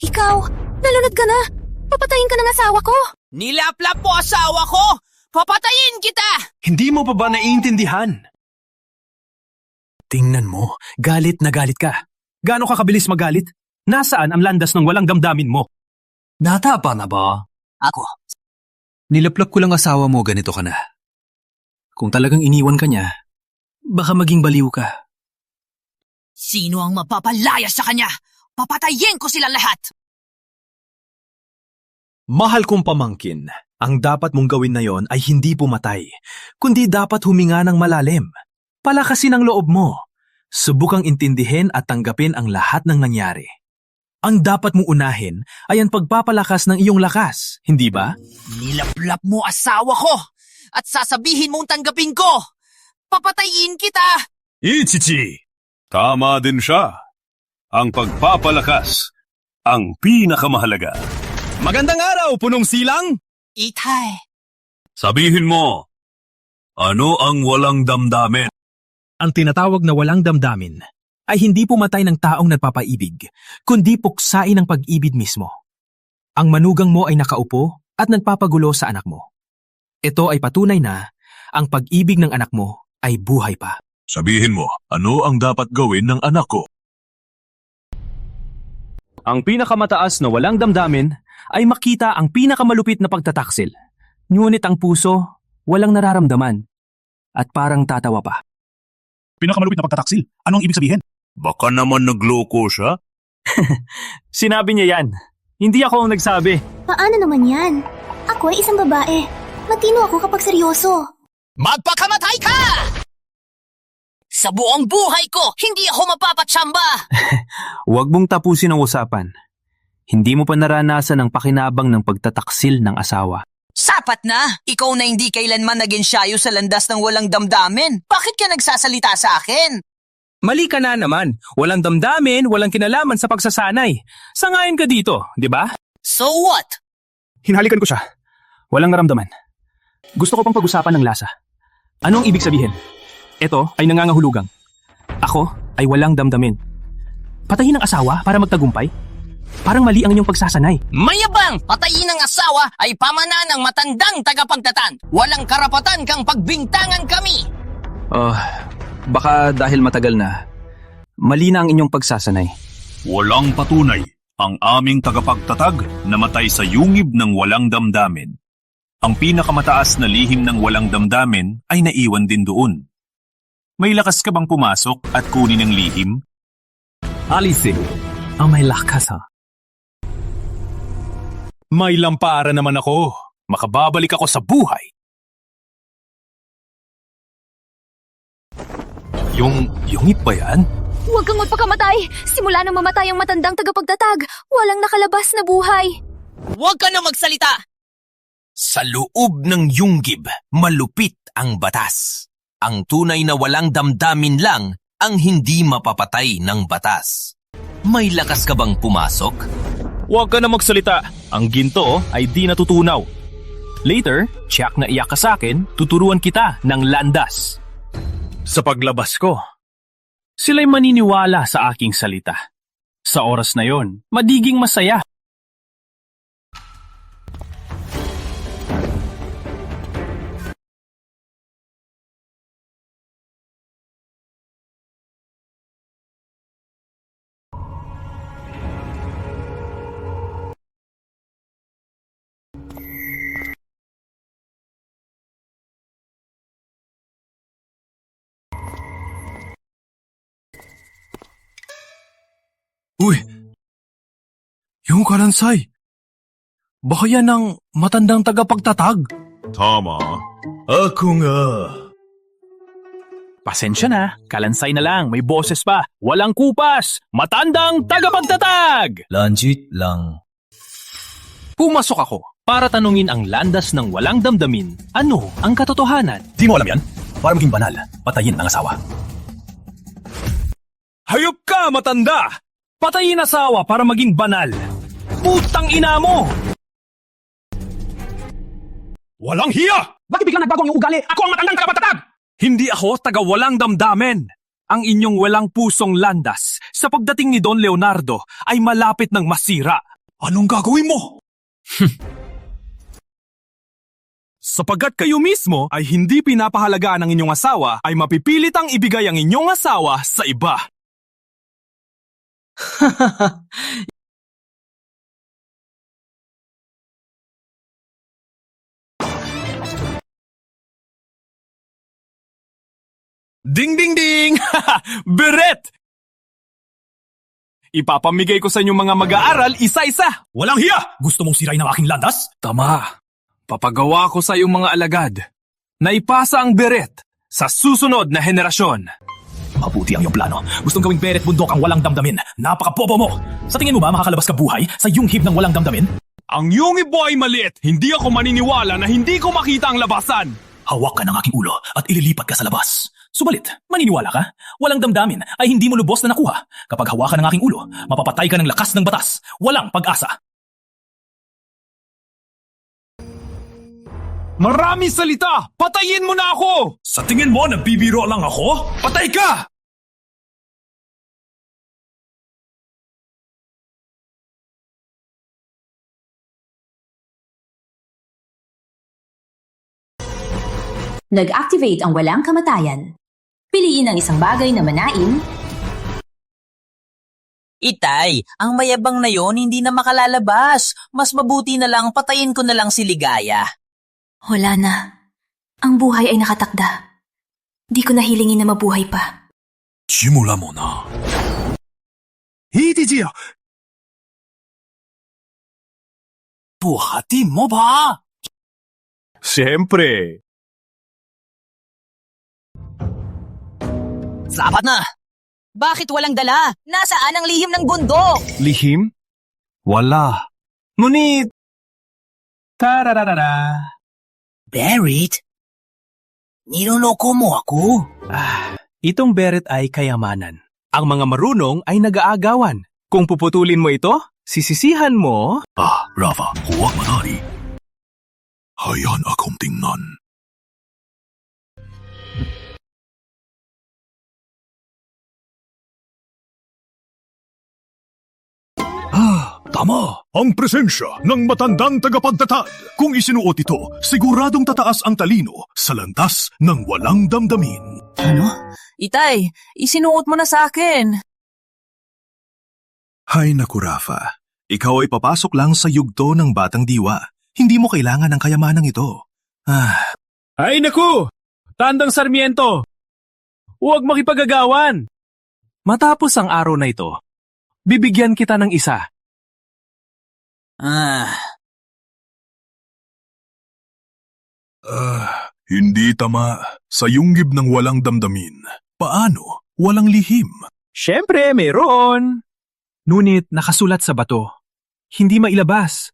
Ikaw, nalunod ka na! Papatayin ka ng asawa ko! Nilaplap mo asawa ko! Papatayin kita! Hindi mo pa ba naiintindihan? Tingnan mo, galit na galit ka. Gaano ka kabilis magalit? Nasaan ang landas ng walang damdamin mo? Natapa na ba? Ako, Nilaplap ko lang asawa mo, ganito ka na. Kung talagang iniwan ka niya, baka maging baliw ka. Sino ang mapapalaya sa kanya? Papatayin ko silang lahat! Mahal kong pamangkin, ang dapat mong gawin na yon ay hindi pumatay, kundi dapat huminga ng malalim. Palakasin ang loob mo. Subukang intindihin at tanggapin ang lahat ng nangyari. Ang dapat mong unahin ay ang pagpapalakas ng iyong lakas, hindi ba? Nilaplap mo asawa ko at sasabihin mong tanggapin ko. Papatayin kita! Ichichi, tama din siya. Ang pagpapalakas, ang pinakamahalaga. Magandang araw, punong silang! Itay. Sabihin mo, ano ang walang damdamin? Ang tinatawag na walang damdamin ay hindi pumatay ng taong nagpapaibig, kundi puksain ng pag-ibig mismo. Ang manugang mo ay nakaupo at nagpapagulo sa anak mo. Ito ay patunay na ang pag-ibig ng anak mo ay buhay pa. Sabihin mo, ano ang dapat gawin ng anak ko? Ang pinakamataas na walang damdamin ay makita ang pinakamalupit na pagtataksil. Ngunit ang puso, walang nararamdaman. At parang tatawa pa. Pinakamalupit na pagtataksil, anong ibig sabihin? Baka naman nagloko siya? Sinabi niya yan. Hindi ako ang nagsabi. Paano naman yan? Ako ay isang babae. Matino ako kapag seryoso. Magpakamatay ka! Sa buong buhay ko, hindi ako mapapatsamba! Huwag mong tapusin ang usapan. Hindi mo pa naranasan ang pakinabang ng pagtataksil ng asawa. Sapat na! Ikaw na hindi kailanman naging syayo sa landas ng walang damdamin. Bakit ka nagsasalita sa akin? Mali ka na naman. Walang damdamin, walang kinalaman sa pagsasanay. Sangayon ka dito, di ba? So what? Hinalikan ko siya. Walang naramdaman. Gusto ko pang pag-usapan ng lasa. Anong ibig sabihin? Ito ay nangangahulugang. Ako ay walang damdamin. Patayin ang asawa para magtagumpay? Parang mali ang inyong pagsasanay. Mayabang! Patayin ng asawa ay pamana ng matandang tagapagtatan. Walang karapatan kang pagbintangan kami! Baka dahil matagal na, mali na ang inyong pagsasanay. Walang patunay ang aming tagapagtatag namatay sa yungib ng walang damdamin. Ang pinakamataas na lihim ng walang damdamin ay naiwan din doon. May lakas ka bang pumasok at kunin ang lihim? Alice, ang may lakas ha. May lampara naman ako. Makababalik ako sa buhay. Yung ba yan? Huwag kang magpakamatay! Simula nang mamatay ang matandang tagapagtatag, walang nakalabas na buhay. Huwag ka na magsalita! Sa loob ng yunggib, malupit ang batas. Ang tunay na walang damdamin lang ang hindi mapapatay ng batas. May lakas ka bang pumasok? Huwag ka na magsalita. Ang ginto ay di natutunaw. Later, tiyak na iyak ka sa akin, tuturuan kita ng landas. Sa paglabas ko, sila'y maniniwala sa aking salita. Sa oras na yon, magiging masaya. Uy! Yung kalansay! Baka yan ang matandang tagapagtatag. Tama. Ako nga. Pasensya na, kalansay na lang, may boses pa. Walang kupas, matandang tagapagtatag! Lanjit lang. Pumasok ako para tanungin ang landas ng walang damdamin. Ano ang katotohanan? Di mo alam yan? Para maging banal, patayin ang asawa. Hayop ka, matanda! Patayin asawa para maging banal. Putang ina mo! Walang hiya! Bakit biglang nagbago ang iyong ugali? Ako ang matandang tagapagtatag! Hindi ako taga walang damdamin. Ang inyong walang pusong landas sa pagdating ni Don Leonardo ay malapit ng masira. Anong gagawin mo? Sapagkat kayo mismo ay hindi pinapahalagaan ng inyong asawa, ay mapipilitang ibigay ang inyong asawa sa iba. Ding ding ding! Beret! Ipapamigay ko sa inyong mga mag-aaral isa-isa. Walang hiya! Gusto mong sirain ang aking landas? Tama. Papagawa ko sa iyong mga alagad na ipasa ang beret sa susunod na henerasyon. Mabuti ang iyong plano. Gustong gawing beret bundok ang walang damdamin. Napaka-bobo mo! Sa tingin mo ba makakalabas ka buhay sa yunghib ng walang damdamin? Ang yungib mo ay maliit. Hindi ako maniniwala na hindi ko makita ang labasan. Hawak ka ng aking ulo at ililipat ka sa labas. Subalit, maniniwala ka? Walang damdamin ay hindi mo lubos na nakuha. Kapag hawakan ng aking ulo, mapapatay ka ng lakas ng batas. Walang pag-asa. Marami salita! Patayin mo na ako! Sa tingin mo, nagbibiro lang ako? Patay ka! Nag-activate ang walang kamatayan. Piliin ang isang bagay na manain. Itay, ang mayabang na yon hindi na makalalabas. Mas mabuti na lang patayin ko na lang si Ligaya. Wala na. Ang buhay ay nakatakda. Di ko nahilingin na mabuhay pa. Simula mo na. Hitijiya! Buhatin mo ba? Siyempre. Sapat na! Bakit walang dala? Nasaan ang lihim ng bundok? Lihim? Wala. Ngunit... Tarararara. Beret? Niloloko mo ako? Itong beret ay kayamanan. Ang mga marunong ay nag-aagawan. Kung puputulin mo ito, sisisihan mo... Rafa, huwag manari. Hayaan akong tingnan. Tama! Ang presensya ng matandang tagapagtatag. Kung isinuot ito, siguradong tataas ang talino sa landas ng walang damdamin. Ano? Itay, isinuot mo na sa akin. Hay naku, Rafa. Ikaw ay papasok lang sa yugto ng batang diwa. Hindi mo kailangan ng kayamanang ito. Ay naku! Tandang Sarmiento! Huwag makipagagawan! Matapos ang araw na ito, bibigyan kita ng isa. Hindi tama. Sa yunggib ng walang damdamin. Paano? Walang lihim. Siyempre, meron. Ngunit nakasulat sa bato. Hindi mailabas.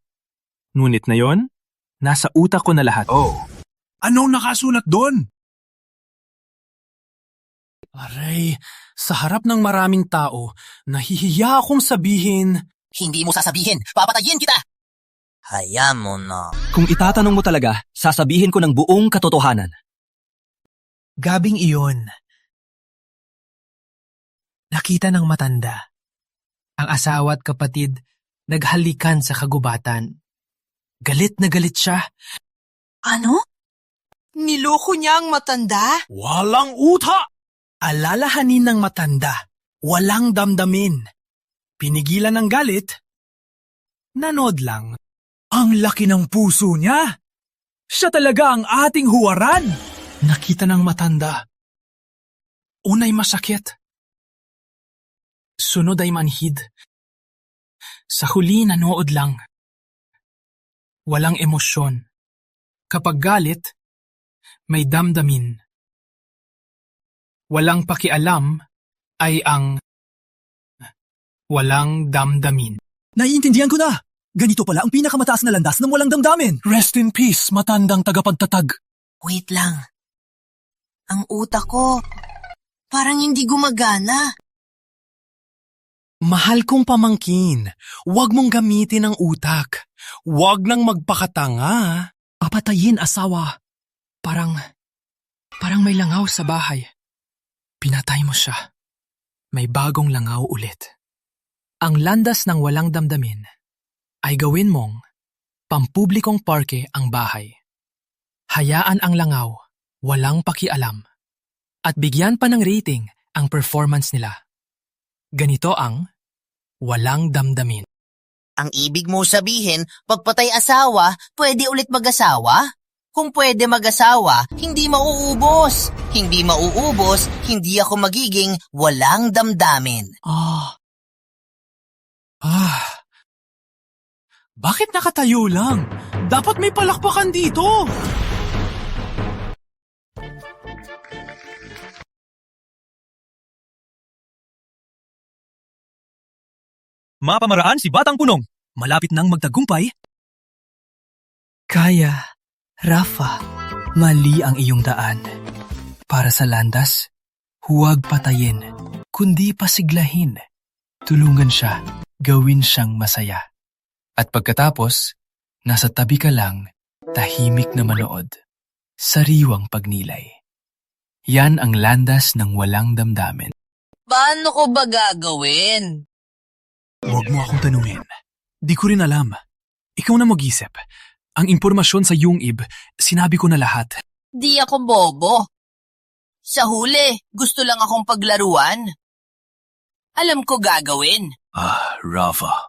Ngunit na yon, nasa utak ko na lahat. Anong nakasulat doon? Aray, sa harap ng maraming tao, nahihiya akong sabihin... Hindi mo sasabihin, papatayin kita! Hayaan mo na. Kung itatanong mo talaga, sasabihin ko ng buong katotohanan. Gabing iyon. Nakita ng matanda. Ang asawa at kapatid naghalikan sa kagubatan. Galit na galit siya. Ano? Niloko niya ang matanda? Walang uta! Alalahanin ng matanda. Walang damdamin. Pinigilan ng galit. Nanood lang. Ang laki ng puso niya. Siya talaga ang ating huwaran. Nakita ng matanda. Unay masakit. Sunod ay manhid. Sa huli nanood lang. Walang emosyon. Kapag galit, may damdamin. Walang pakialam ay ang walang damdamin. Naiintindihan ko na. Ganito pala ang pinakamataas na landas ng walang damdamin. Rest in peace, matandang tagapagtatag. Wait lang. Ang utak ko, parang hindi gumagana. Mahal kong pamangkin, huwag mong gamitin ang utak. Huwag nang magpakatanga. Papatayin asawa. Parang may langaw sa bahay. Pinatay mo siya. May bagong langaw ulit. Ang landas ng walang damdamin ay gawin mong pampublikong parke ang bahay. Hayaan ang langaw, walang pakialam. At bigyan pa ng rating ang performance nila. Ganito ang walang damdamin. Ang ibig mo sabihin, pagpatay asawa, pwede ulit mag-asawa? Kung pwede mag-asawa, hindi mauubos. Hindi mauubos, hindi ako magiging walang damdamin. Bakit nakatayo lang? Dapat may palakpakan dito. Mapamaraan si Batang Punong. Malapit nang magtagumpay. Kaya, Rafa, mali ang iyong daan. Para sa landas, huwag patayin, kundi pasiglahin. Tulungan siya, gawin siyang masaya. At pagkatapos, nasa tabi ka lang, tahimik na manood. Sariwang pagnilay. Yan ang landas ng walang damdamin. Paano ko ba gagawin? Huwag mo akong tanungin. Di ko rin alam. Ikaw na mag-isip. Ang impormasyon sa Yungib, sinabi ko na lahat. Di ako bobo. Sa huli, gusto lang akong paglaruan. Alam ko gagawin. Rafa.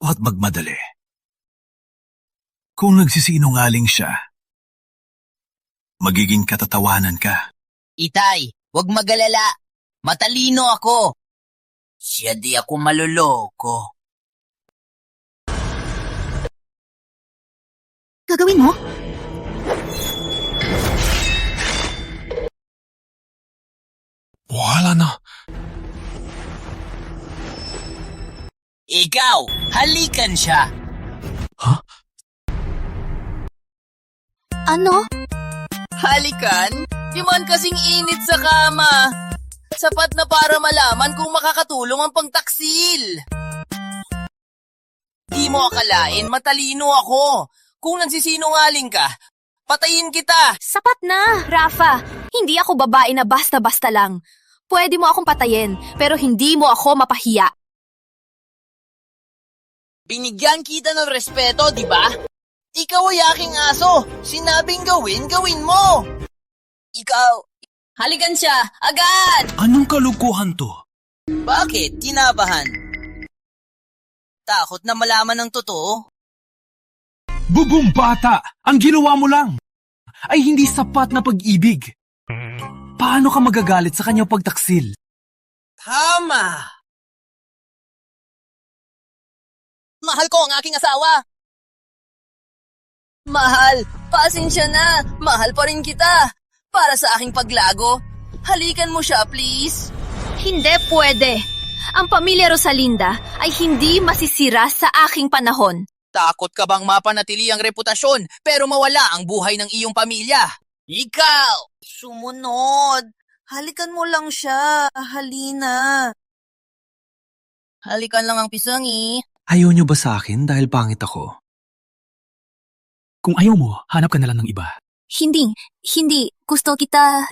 Huwag magmadali. Kung nagsisinungaling siya, magiging katatawanan ka. Itay, wag magalala. Matalino ako. Siya di ako maluloko. Gagawin mo? Wala na. Ikaw, halikan siya. Ano? Halikan? Di man kasing init sa kama. Sapat na para malaman kung makakatulong ang pangtaksil. Di mo akalain matalino ako. Kung nagsisinungaling ka, patayin kita. Sapat na, Rafa. Hindi ako babae na basta-basta lang. Pwede mo akong patayin, pero hindi mo ako mapahiya. Binigyan kita ng respeto, di ba? Ikaw ay aking aso. Sinabing gawin, gawin mo. Ikaw, halikan siya, agad! Anong kalukuhan to? Bakit? Tinabahan. Takot na malaman ng totoo? Bubong bata! Ang ginawa mo lang ay hindi sapat na pag-ibig. Paano ka magagalit sa kanyang pagtaksil? Tama! Mahal ko ang aking asawa. Mahal, pasensya na. Mahal pa rin kita. Para sa aking paglago, halikan mo siya, please. Hindi pwede. Ang pamilya Rosalinda ay hindi masisira sa aking panahon. Takot ka bang mapanatili ang reputasyon pero mawala ang buhay ng iyong pamilya? Ikaw! Sumunod! Halikan mo lang siya. Halina. Halikan lang ang pisangi. Ayaw niyo ba sa akin dahil pangit ako? Kung ayaw mo, hanap ka na lang ng iba. Hindi. Gusto kita...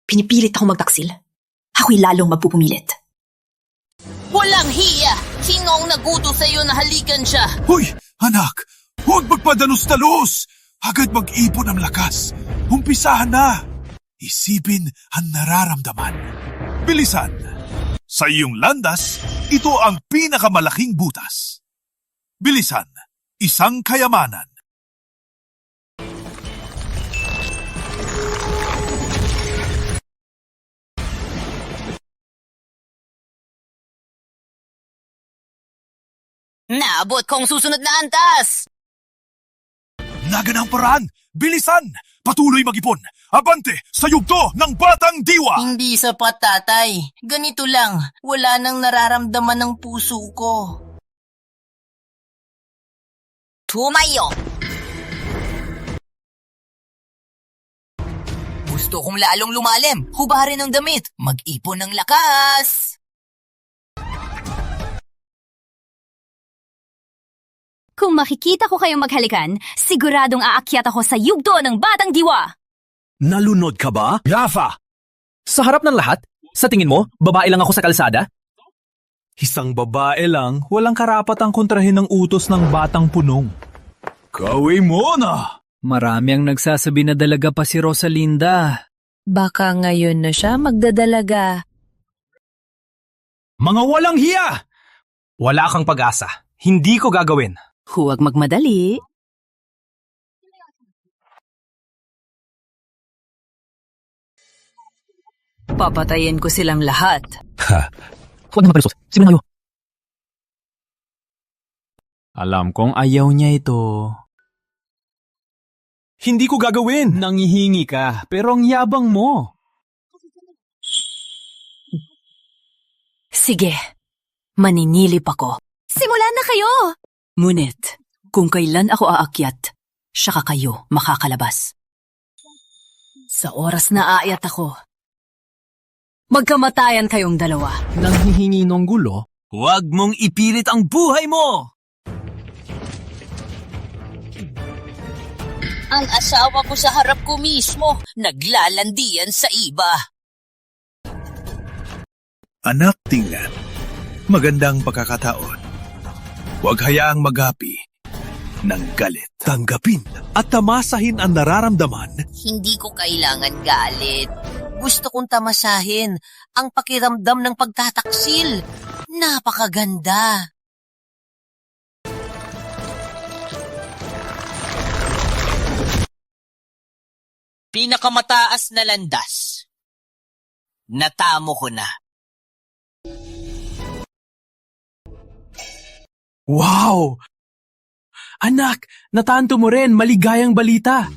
Pinipilit akong magtaksil. Ako'y lalong magpupumilit. Walang hiya! Sino ang naguto sa'yo na halikan siya? Hoy, anak! Huwag magpadalos-dalos! Agad mag-ipon ang lakas. Umpisahan na! Isipin ang nararamdaman. Bilisan! Sa iyong landas, ito ang pinakamalaking butas. Bilisan, isang kayamanan. Naabot ko ang susunod na antas! Naganang paraan! Bilisan! Patuloy mag-ipon! Abante sa yugto ng Batang Diwa! Hindi sapat, tatay. Ganito lang, wala nang nararamdaman ng puso ko. Tumayo! Gusto kong lalong lumalim. Hubarin ang damit. Mag-ipon ng lakas. Kung makikita ko kayong maghalikan, siguradong aakyat ako sa yugto ng Batang Diwa! Nalunod ka ba? Rafa! Sa harap ng lahat, sa tingin mo, babae lang ako sa kalsada? Isang babae lang, walang karapatang kontrahin ng utos ng Batang Punong. Gawin mo na! Marami ang nagsasabi na dalaga pa si Rosalinda. Baka ngayon na siya magdadalaga. Mga walang hiya! Wala kang pag-asa. Hindi ko gagawin. Huwag magmadali. Papatayin ko silang lahat. Huwag na magpalusot. Simulan kayo. Alam kong ayaw niya ito. Hindi ko gagawin. Nangihingi ka, pero ang yabang mo. Sige, maninilip ako. Simulan na kayo! Ngunit, kung kailan ako aakyat, saka kayo makakalabas. Sa oras na aakyat ako, magkamatayan kayong dalawa. Nanghihingi ng gulo? Huwag mong ipilit ang buhay mo! Ang asawa ko sa harap ko mismo, naglalandian sa iba. Anak, tingnan. Magandang pagkakataon. Huwag hayaang magapi ng galit. Tanggapin at tamasahin ang nararamdaman. Hindi ko kailangan galit. Gusto kong tamasahin ang pakiramdam ng pagtataksil. Napakaganda. Pinakamataas na landas. Natamo ko na. Wow! Anak, natanto mo rin, maligayang balita.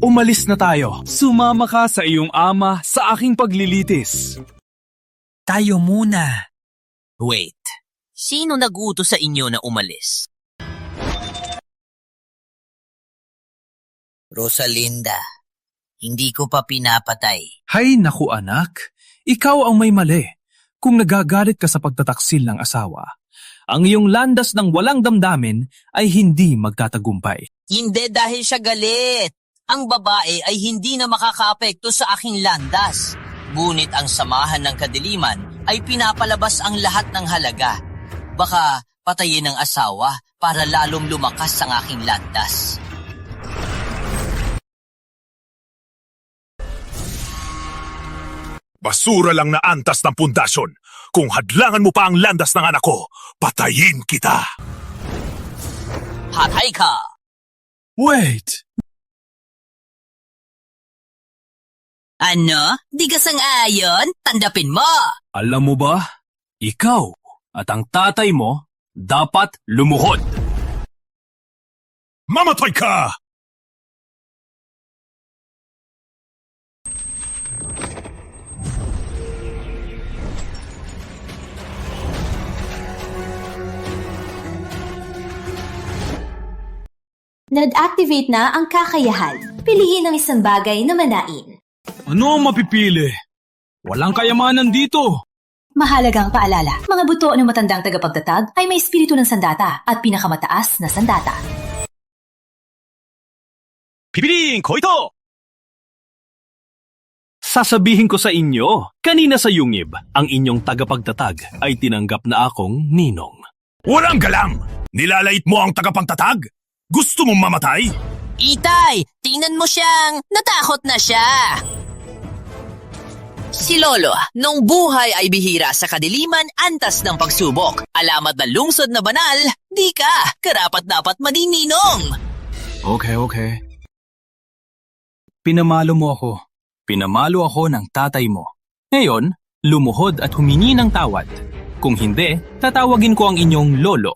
Umalis na tayo. Sumama ka sa iyong ama sa aking paglilitis. Tayo muna. Wait, sino naguto sa inyo na umalis? Rosalinda, hindi ko pa pinapatay. Hay naku anak, ikaw ang may mali. Kung nagagalit ka sa pagtataksil ng asawa, ang iyong landas ng walang damdamin ay hindi magtatagumpay. Hindi dahil siya galit. Ang babae ay hindi na makakaapekto sa aking landas. Ngunit ang samahan ng kadiliman ay pinapalabas ang lahat ng halaga. Baka patayin ng asawa para lalong lumakas ang aking landas. Basura lang na antas ng pundasyon. Kung hadlangan mo pa ang landas ng anak ko, patayin kita. Patay ka! Wait! Ano? Di ka sang-ayon? Tandapin mo! Alam mo ba, ikaw at ang tatay mo dapat lumuhod. Mamatay ka! Nag-activate na ang kakayahan. Piliin ang isang bagay na manain. Ano ang mapipili? Walang kayamanan dito. Mahalagang paalala, mga buto ng matandang tagapagtatag ay may espiritu ng sandata at pinakamataas na sandata. Pipiliin ko ito! Sasabihin ko sa inyo, kanina sa yungib, ang inyong tagapagtatag ay tinanggap na akong ninong. Walang galang! Nilalait mo ang tagapagtatag? Gusto mong mamatay? Itay, tingnan mo siyang natakot na siya. Si Lolo, nung buhay ay bihira sa kadiliman, antas ng pagsubok. Alamat na lungsod na banal, di ka, karapat-dapat manininong. Okay. Pinamalo mo ako. Pinamalo ako ng tatay mo. Ngayon, lumuhod at humingi ng tawad. Kung hindi, tatawagin ko ang inyong lolo.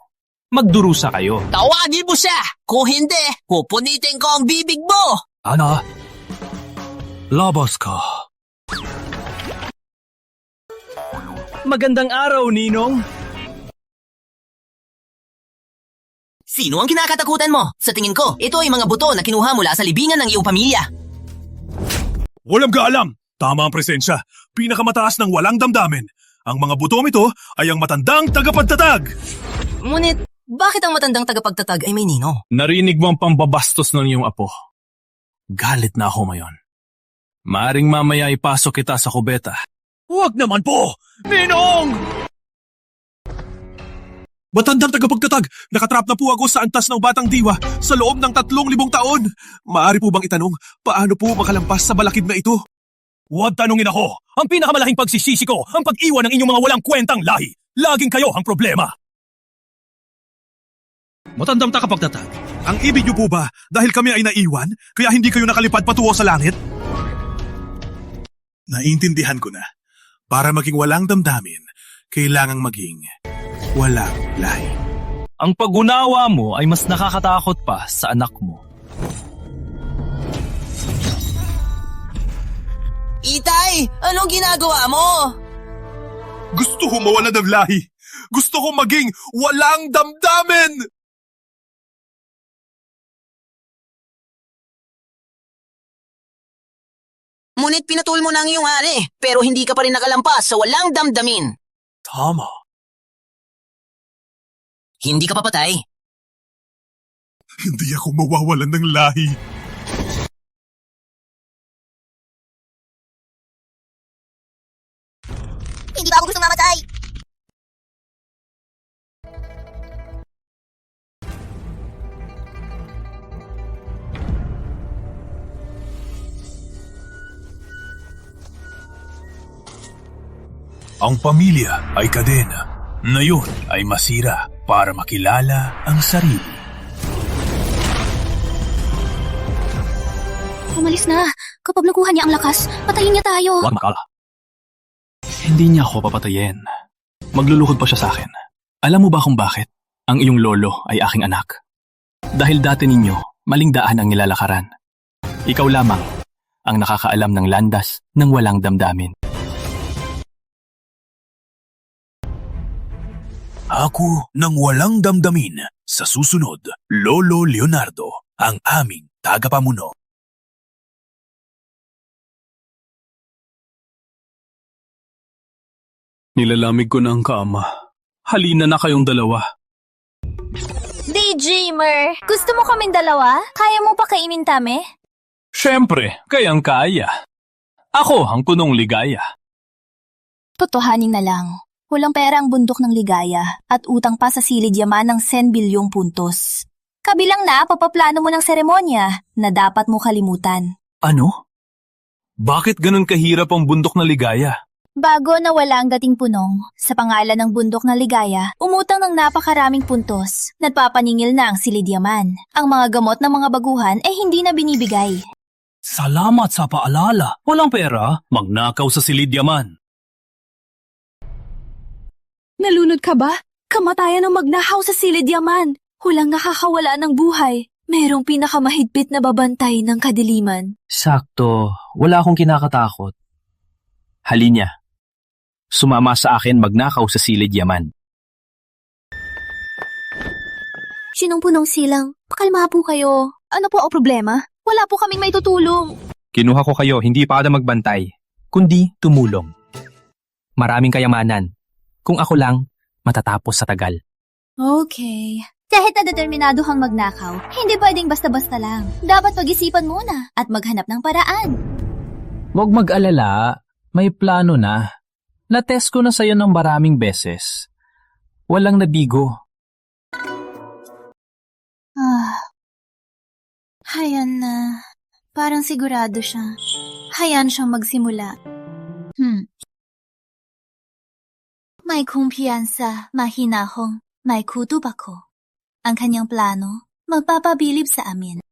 Magdurusa kayo. Tawagin mo siya! Kung hindi, pupunitin ko ang bibig mo! Ana, labas ka. Magandang araw, Ninong. Sino ang kinakatakutan mo? Sa tingin ko, ito ay mga buto na kinuha mula sa libingan ng iyong pamilya. Walang kaalam. Tama ang presensya. Pinakamataas ng walang damdamin. Ang mga butom ito ay ang matandang tagapagtatag. Ngunit, bakit ang matandang tagapagtatag ay may nino? Narinig mo ang pambabastos ng iyong apo. Galit na ako ngayon. Maaring mamaya ipasok kita sa kubeta. Huwag naman po! Ninong! Matandang tagapagtatag, nakatrap na po ako sa antas ng batang diwa sa loob ng 3,000 taon. Maaari po bang itanong, paano po makalampas sa balakid na ito? Huwag tanungin ako. Ang pinakamalaking pagsisisi ko, ang pag-iwan ng inyong mga walang kwentang lahi. Laging kayo ang problema. Matandang tagapagtatag, ang ibig niyo po ba dahil kami ay naiwan, kaya hindi kayo nakalipad patungo sa langit? Naintindihan ko na. Para maging walang damdamin, kailangang maging walang lahi. Ang pag-unawa mo ay mas nakakatakot pa sa anak mo. Itay, anong ginagawa mo? Gusto ko mawala ng lahi. Gusto ko maging walang damdamin! Ngunit pinatul mo na ang iyong ari, pero hindi ka pa rin nakalampas sa walang damdamin. Tama. Hindi ka papatay. Hindi ako mawawalan ng lahi. Hindi ba ako gustong mamatay? Ang pamilya ay kadena na yun ay masira para makilala ang sarili. Umalis na. Kapag nakuha niya ang lakas, patayin niya tayo. Huwag makala. Hindi niya ako papatayin. Magluluhod pa siya sa akin. Alam mo ba kung bakit? Ang iyong lolo ay aking anak. Dahil dati ninyo, maling daan ang nilalakaran. Ikaw lamang ang nakakaalam ng landas ng walang damdamin. Ako nang walang damdamin. Sa susunod, Lolo Leonardo, ang aming tagapamuno. Nilalamig ko na ang kama. Halina na kayong dalawa. Daydreamer, gusto mo kaming dalawa? Kaya mo pa kainin tami? Siyempre, kayang kaya. Ako ang punong ligaya. Totohanin na lang. Walang pera ang bundok ng ligaya at utang pa sa silid yaman ng 10 bilyong puntos. Kabilang na papaplano mo ng seremonya na dapat mo kalimutan. Ano? Bakit ganun kahirap ang bundok na ligaya? Bago nawala ang dating punong, sa pangalan ng bundok na ligaya, umutang ng napakaraming puntos. Nagpapaningil na ang silid yaman. Ang mga gamot ng mga baguhan ay hindi na binibigay. Salamat sa paalala. Walang pera, magnakaw sa silidyaman. Nalunod ka ba? Kamatayan ang magnahaw sa silid yaman. Hulang nakakawala ng buhay. Merong pinakamahigpit na babantay ng kadiliman. Sakto, wala akong kinakatakot. Halina, sumama sa akin magnakaw sa silid yaman. Sinong punong silang? Pakalma po kayo. Ano po ang problema? Wala po kaming may tutulong. Kinuha ko kayo hindi para magbantay, kundi tumulong. Maraming kayamanan. Kung ako lang, matatapos sa tagal. Okay. Kahit na determinado kang magnakaw, hindi pwedeng basta-basta lang. Dapat pag-isipan muna at maghanap ng paraan. Huwag mag-alala, may plano na. Na-test ko na sa'yo ng maraming beses. Walang nabigo. Hayan na. Parang sigurado siya. Hayan siyang magsimula. May kumpiyansa, mahinahong, may kutub ako. Ang kanyang plano, magpapabilib sa amin.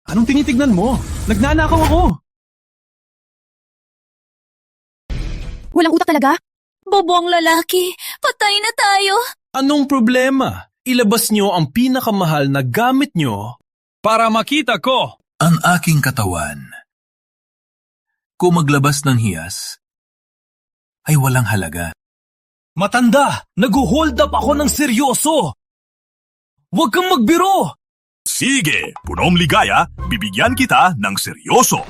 Anong tinitignan mo? Nagnanakaw ako! Walang utak talaga? Bobong lalaki, patay na tayo! Anong problema? Ilabas niyo ang pinakamahal na gamit niyo para makita ko. Ang aking katawan. Kung maglabas ng hiyas, ay walang halaga. Matanda, nag-hold up ako ng seryoso. Huwag kang magbiro. Sige, punong ligaya, bibigyan kita ng seryoso.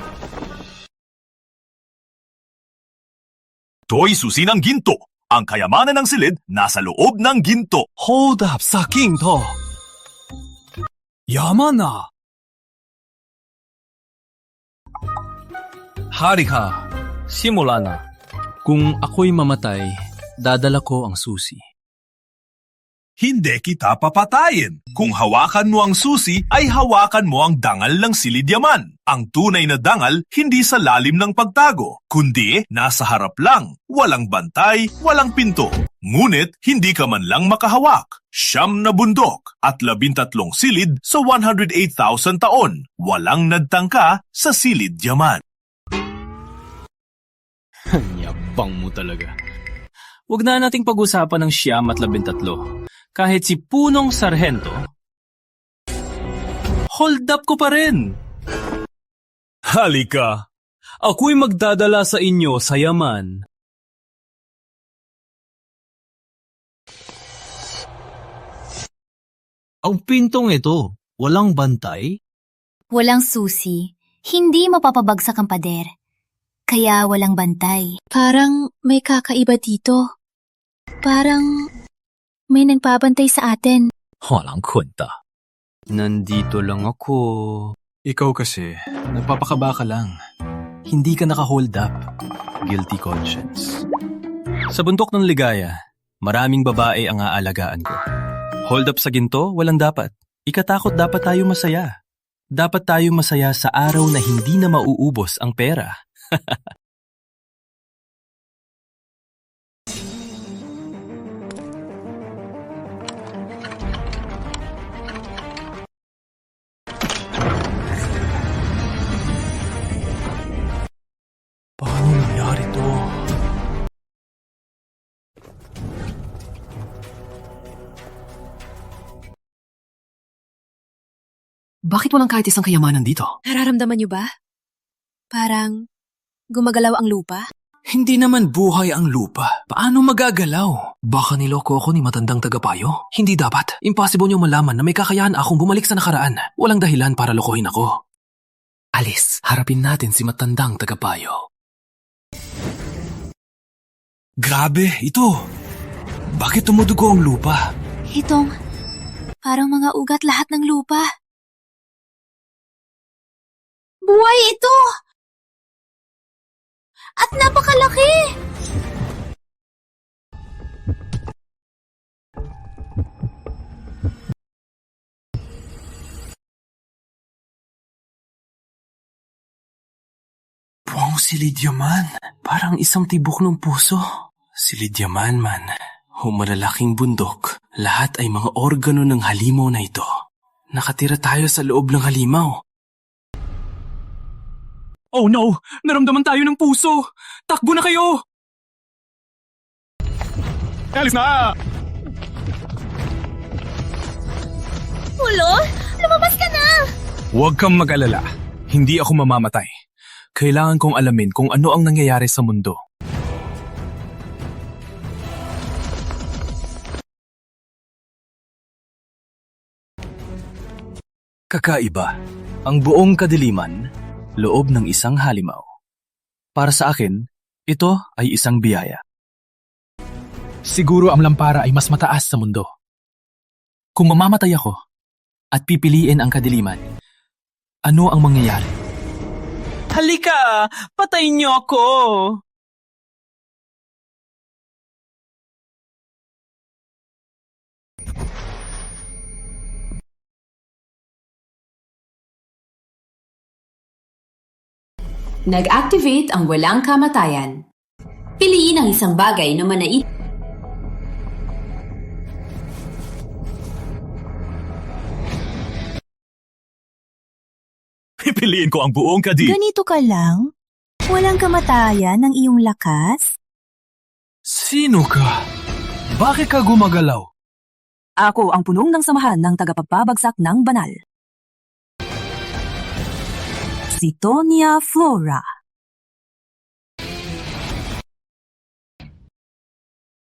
To'y susi ng ginto. Ang kayamanan ng silid nasa loob ng ginto. Hold up sa king to. Yaman na. Hari ka, simula na. Kung ako'y mamatay, Dadala ko ang susi. Hindi kita papatayin. Kung hawakan mo ang susi, ay hawakan mo ang dangal ng silidyaman. Ang tunay na dangal, hindi sa lalim ng pagtago, kundi nasa harap lang. Walang bantay, walang pinto. Ngunit, hindi ka man lang makahawak. 9 na bundok at 13 silid sa 108,000 taon. Walang nagtangka sa silidyaman. Yabang mo talaga. Huwag na nating pag-usapan ng 9 at 13. Kahit si Punong Sarhento, hold up ko pa rin. Halika, ako'y magdadala sa inyo sa yaman. Ang pintong ito, walang bantay? Walang susi, hindi mapapabagsak ang pader. Kaya walang bantay. Parang may kakaiba dito. Parang may nagbabantay sa atin. Walang kwenta. Nandito lang ako. Ikaw kasi, nagpapakaba ka lang. Hindi ka naka-hold up. Guilty conscience. Sa bundok ng ligaya, maraming babae ang aalagaan ko. Hold up sa ginto, walang dapat. Ikatakot dapat tayo masaya. Dapat tayo masaya sa araw na hindi na mauubos ang pera. Paano nangyari to? Bakit walang kahit isang kayamanan dito? Nararamdaman niyo ba? Parang gumagalaw ang lupa? Hindi naman buhay ang lupa. Paano magagalaw? Baka niloko ako ni matandang tagapayo? Hindi dapat. Impossible niyong malaman na may kakayahan akong bumalik sa nakaraan. Walang dahilan para lokohin ako. Alice, harapin natin si matandang tagapayo. Grabe, ito. Bakit tumudugo ang lupa? Itong parang mga ugat lahat ng lupa. Buhay ito! At napakalaki! Buong silidyaman. Parang isang tibok ng puso. Silidyaman man. O malalaking bundok. Lahat ay mga organo ng halimaw na ito. Nakatira tayo sa loob ng halimaw. Oh no! Naramdaman tayo ng puso! Takbo na kayo! Alis na! Ulo, lumabas ka na! Huwag kang mag-alala. Hindi ako mamamatay. Kailangan kong alamin kung ano ang nangyayari sa mundo. Kakaiba. Ang buong kadiliman, loob ng isang halimaw. Para sa akin, ito ay isang biyaya. Siguro ang lampara ay mas mataas sa mundo. Kung mamamatay ako at pipiliin ang kadiliman, ano ang mangyayari? Halika! Patayin niyo ako! Nag-activate ang walang kamatayan. Piliin ang isang bagay na manait. Pipiliin ko ang buong Ganito ka lang? Walang kamatayan ng iyong lakas? Sino ka? Bakit ka gumagalaw? Ako ang punong ng samahan ng tagapagpabagsak ng banal. Si Tonya Flora.